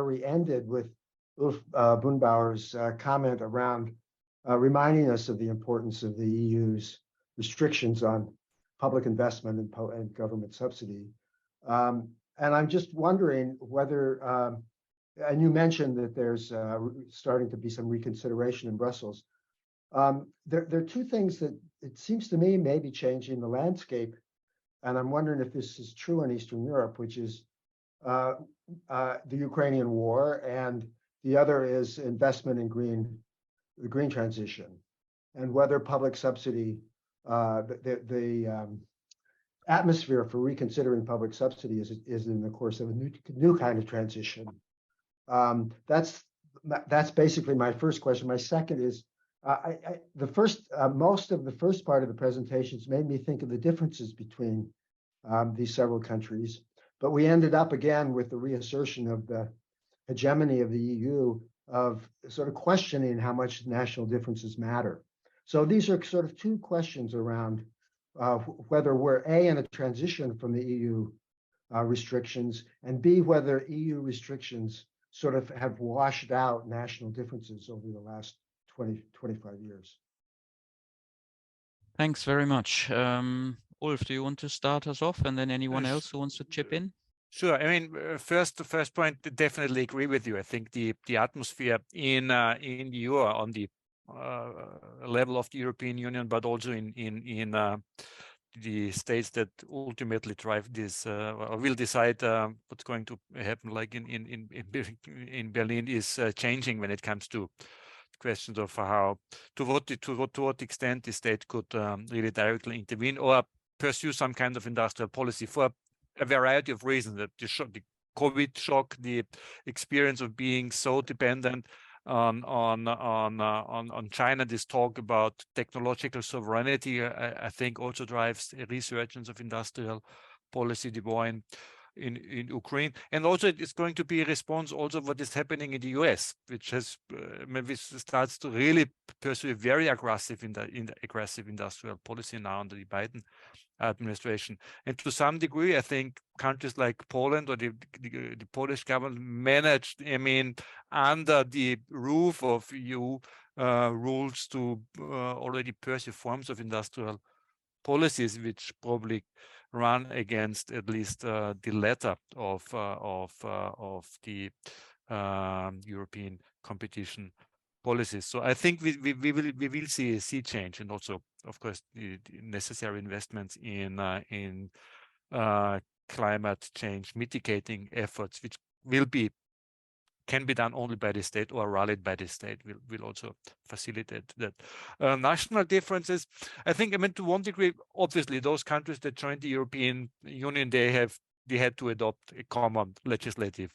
S10: we ended with Ulf Brunbauer's comment around reminding us of the importance of the EU's restrictions on public investment and government subsidy. and I'm just wondering whether, and you mentioned that there's starting to be some reconsideration in Brussels. There are two things that it seems to me may be changing the landscape, and I'm wondering if this is true in Eastern Europe, which is the Ukrainian war, and the other is investment in the green transition, and whether public subsidy, the atmosphere for reconsidering public subsidy is in the course of a new kind of transition. That's basically my first question. My second is, most of the first part of the presentations made me think of the differences between these several countries, but we ended up again with the reassertion of the hegemony of the EU, of sort of questioning how much national differences matter. So these are sort of two questions around whether we're A, in a transition from the EU restrictions, and B, whether EU restrictions sort of have washed out national differences over the last 20, 25 years.
S1: Thanks very much. Ulf, do you want to start us off, and then anyone else who wants to chip in?
S9: Sure. I mean, the first point, definitely agree with you. I think the atmosphere in the EU on the level of the European Union, but also in the states that ultimately drive this or will decide what's going to happen, like in Berlin, is changing when it comes to questions of how to what extent the state could really directly intervene or pursue some kind of industrial policy for a variety of reasons. That the COVID shock, the experience of being so dependent on China, this talk about technological sovereignty, I think also drives a resurgence of industrial policy, the war in Ukraine, and also it's going to be a response also what is happening in the US, which has maybe starts to really pursue a very aggressive aggressive industrial policy now under the Biden administration. And to some degree, I think countries like Poland or the Polish government managed, I mean, under the roof of EU rules to already pursue forms of industrial policies which probably run against at least the letter of the European competition policies. So I think we will see a sea change, and also, of course, the necessary investments in climate change mitigating efforts, which can be done only by the state or rallied by the state, will also facilitate that. National differences, I think, I mean, to one degree, obviously, those countries that joined the European Union, they had to adopt a common legislative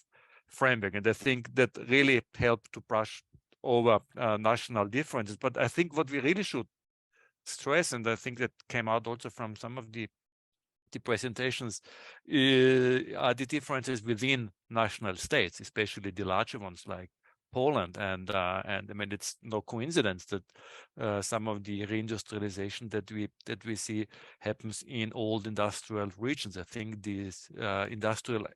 S9: framework, and I think that really helped to brush over national differences. But I think what we really should stress, and I think that came out also from some of the presentations, are the differences within national states, especially the larger ones like Poland. And I mean, it's no coincidence that some of the reindustrialization that we see happens in old industrial regions. I think these industrial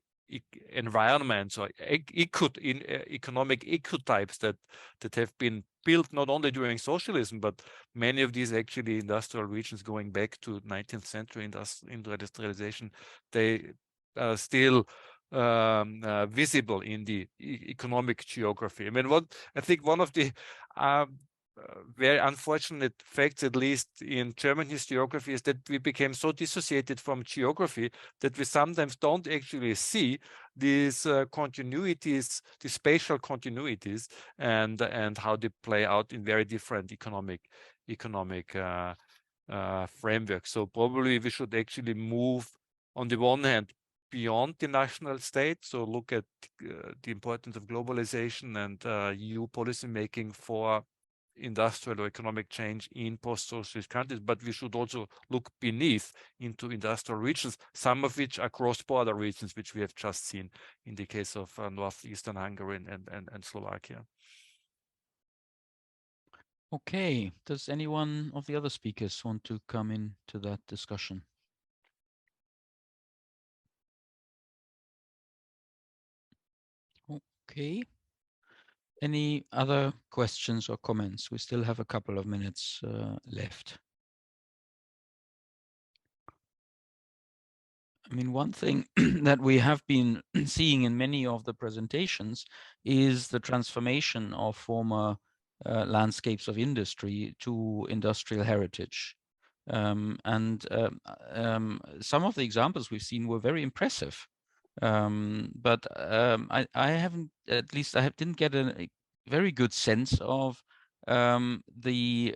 S9: environments or economic ecotypes that have been built not only during socialism, but many of these actually industrial regions going back to 19th century industrialization, they are still visible in the economic geography. I mean, I think one of the very unfortunate facts, at least in German historiography, is that we became so dissociated from geography that we sometimes don't actually see these continuities, the spatial continuities, and how they play out in very different economic frameworks. So probably we should actually move, on the one hand, beyond the national state, so look at the importance of globalization and EU policy making for industrial or economic change in post-socialist countries, but we should also look beneath into industrial regions, some of which are cross-border regions, which we have just seen in the case of northeastern Hungary and Slovakia.
S1: Okay, does anyone of the other speakers want to come into that discussion? Okay. Any other questions or comments? We still have a couple of minutes left. I mean, one thing that we have been seeing in many of the presentations is the transformation of former landscapes of industry to industrial heritage. Some of the examples we've seen were very impressive. But I haven't, at least didn't get a very good sense of the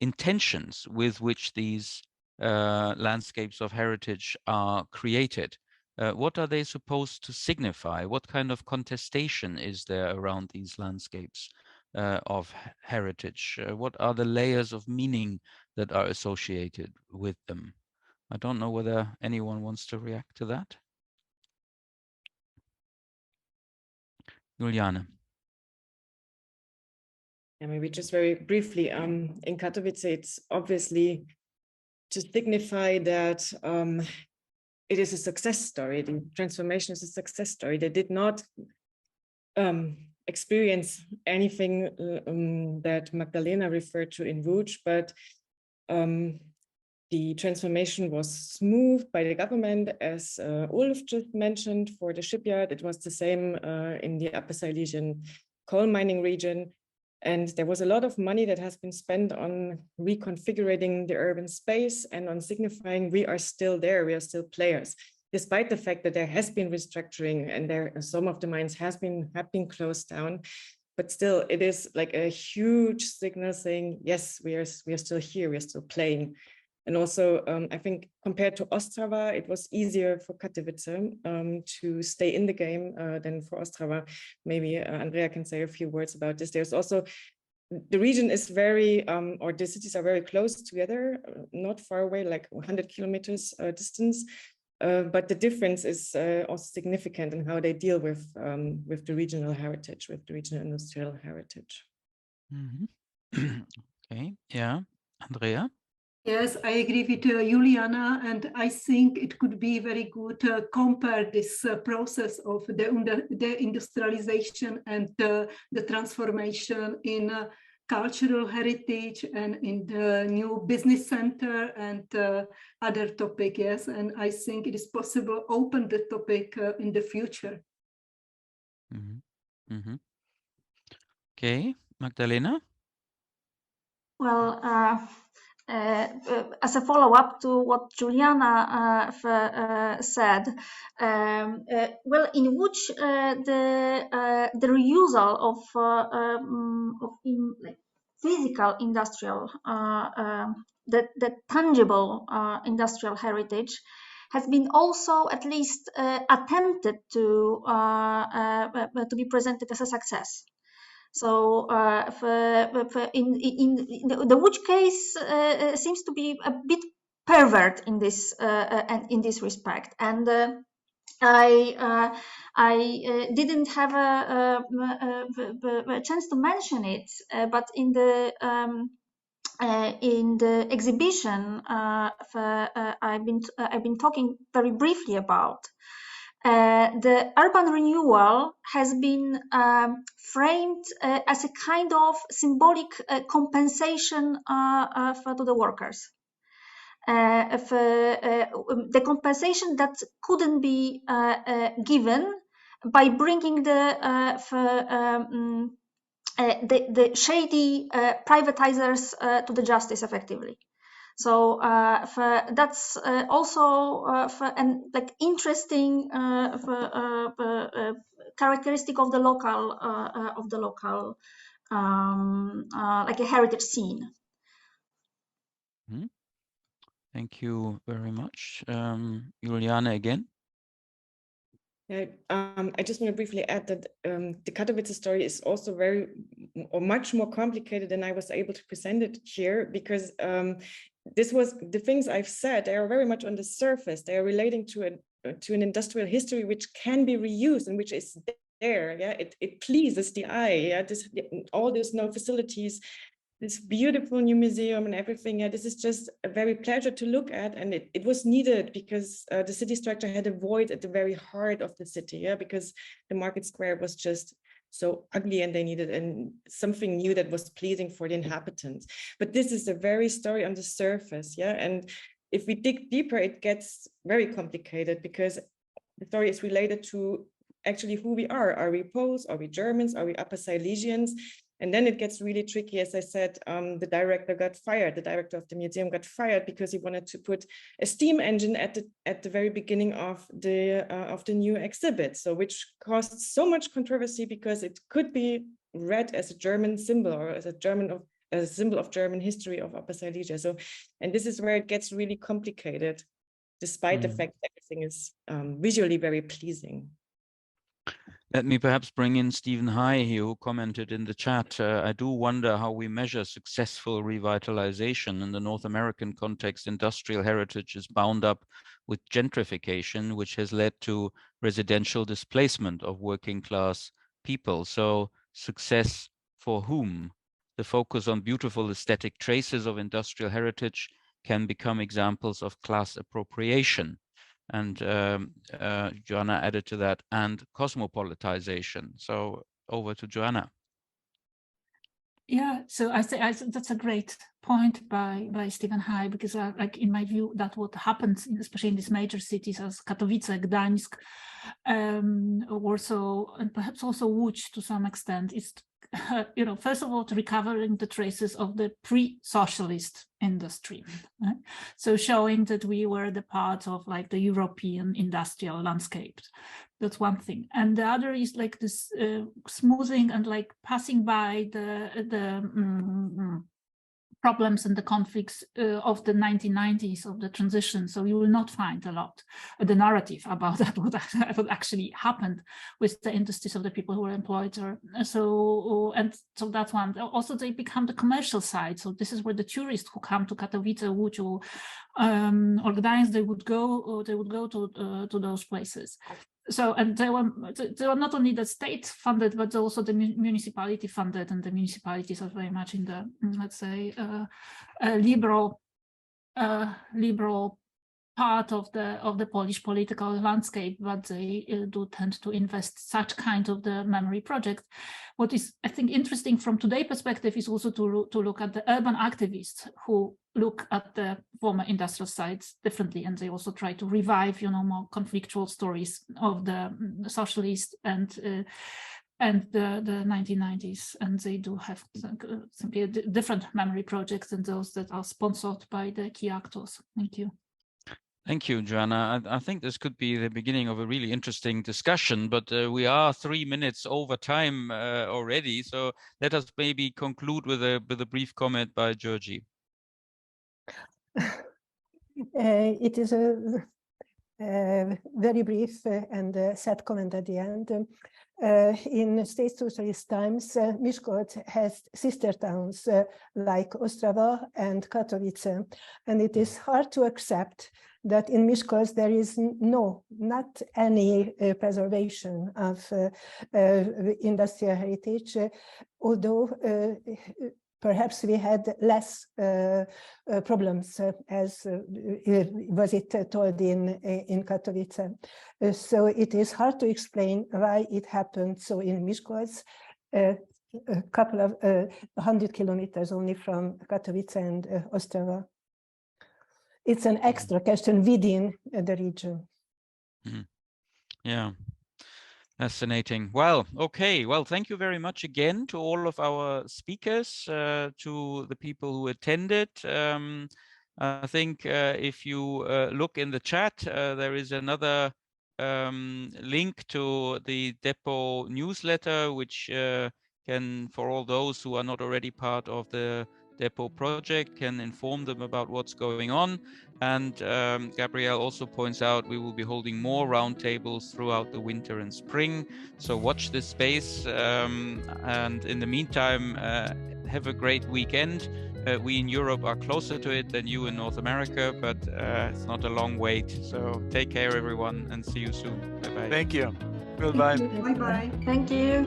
S1: intentions with which these landscapes of heritage are created. What are they supposed to signify? What kind of contestation is there around these landscapes of heritage? What are the layers of meaning that are associated with them? I don't know whether anyone wants to react to that. Juliane.
S2: Yeah, maybe just very briefly, in Katowice, it's obviously to signify that it is a success story. The transformation is a success story. They did not experience anything that Magdalena referred to in Łódź, but the transformation was smoothed by the government, as Ulf just mentioned, for the shipyard. It was the same in the Upper Silesian coal mining region. And there was a lot of money that has been spent on reconfiguring the urban space and on signifying we are still there, we are still players, despite the fact that there has been restructuring and some of the mines have been closed down. But still, it is like a huge signal saying, yes, we are still here, we are still playing. And also, I think compared to Ostrava, it was easier for Katowice to stay in the game than for Ostrava. Maybe Andrea can say a few words about this. There's also, the region is very, or the cities are very close together, not far away, like 100 kilometers distance. But the difference is also significant in how they deal with the regional heritage, with the regional industrial heritage.
S1: Mm-hmm. Okay, yeah, Andrea?
S6: Yes, I agree with Juliana, and I think it could be very good to compare this process of the industrialization and the transformation in cultural heritage and in the new business center and other topic. Yes, and I think it is possible to open the topic in the future.
S1: Mm-hmm. Mm-hmm. Okay, Magdalena?
S4: Well, as a follow-up to what Juliana said, well, in which the reusal of like physical industrial, the tangible industrial heritage has been also at least attempted to be presented as a success. So in the Łódź case seems to be a bit pervert in this and in this respect, and I didn't have a chance to mention it, but in the exhibition I've been talking very briefly about. The urban renewal has been framed as a kind of symbolic compensation to the workers. The compensation that couldn't be given by bringing the shady privatizers to the justice effectively. So that's also an like interesting characteristic of the local like a heritage scene.
S1: Mm-hmm. Thank you very much. Juliana again.
S2: Yeah, I just want to briefly add that the Katowice story is also much more complicated than I was able to present it here, because this was the things I've said, they are very much on the surface. They are relating to an industrial history which can be reused and which is there. Yeah, it pleases the eye. Yeah, all these facilities, this beautiful new museum and everything. Yeah, this is just a very pleasure to look at, and it was needed because the city structure had a void at the very heart of the city. Yeah, because the market square was just so ugly, and they needed something new that was pleasing for the inhabitants. But this is a very story on the surface. Yeah, and if we dig deeper, it gets very complicated, because the story is related to actually who we are. Are we Poles? Are we Germans? Are we Upper Silesians? And then it gets really tricky. As I said, the director got fired. The director of the museum got fired because he wanted to put a steam engine at the very beginning of the new exhibit. So which caused so much controversy, because it could be read as a German symbol, or as a symbol of German history of Upper Silesia. So, and this is where it gets really complicated, despite the fact that everything is visually very pleasing.
S1: Let me perhaps bring in Stephen High here, who commented in the chat. I do wonder how we measure successful revitalization. In the North American context, industrial heritage is bound up with gentrification, which has led to residential displacement of working class people. So success for whom? The focus on beautiful aesthetic traces of industrial heritage can become examples of class appropriation. And Joanna added to that, and cosmopolitization. So over to Joanna.
S3: Yeah, so I think that's a great point by Stephen High, because like in my view, that what happens, especially in these major cities as Katowice, Gdańsk, Warsaw, and perhaps also Łódź to some extent, is you know, first of all, to recovering the traces of the pre-socialist industry. Right? So showing that we were the part of like the European industrial landscape. That's one thing. And the other is like this smoothing and like passing by the problems and the conflicts of the 1990s, of the transition. So you will not find a lot the narrative about that, what actually happened with the industries of the people who were employed. So that's one. Also, they become the commercial side. So this is where the tourists who come to Katowice, Łódź, or Gdańsk, they would go to those places. So, and they were not only the state funded, but also the municipality funded, and the municipalities are very much in the, let's say, liberal part of the Polish political landscape, but they do tend to invest such kind of the memory project. What is, I think, interesting from today's perspective is also to look at the urban activists who look at the former industrial sites differently, and they also try to revive, you know, more conflictual stories of the socialist and the 1990s, and they do have simply different memory projects than those that are sponsored by the key actors. Thank you.
S1: Thank you, Joanna. I think this could be the beginning of a really interesting discussion, but we are 3 minutes over time already. So let us maybe conclude with a brief comment by Georgie.
S8: It is a very brief and sad comment at the end. In state socialist times, Miskolc has sister towns like Ostrava and Katowice, and it is hard to accept that in Miskolc there is not any preservation of industrial heritage, although perhaps we had less problems, as was it told in Katowice. So it is hard to explain why it happened. So in Miskolc, a couple of 100 kilometers only from Katowice and Ostrava. It's an extra question within the region.
S1: Mm-hmm. Yeah. Fascinating. Well, okay. Well, thank you very much again to all of our speakers, to the people who attended. I think if you look in the chat, there is another link to the Depot newsletter, which can, for all those who are not already part of the Depot project, can inform them about what's going on. And Gabrielle also points out we will be holding more roundtables throughout the winter and spring. So watch this space. And in the meantime, have a great weekend. We in Europe are closer to it than you in North America, but it's not a long wait. So take care, everyone, and see you soon. Bye-bye.
S9: Thank you. Goodbye.
S6: Bye-bye.
S4: Thank you.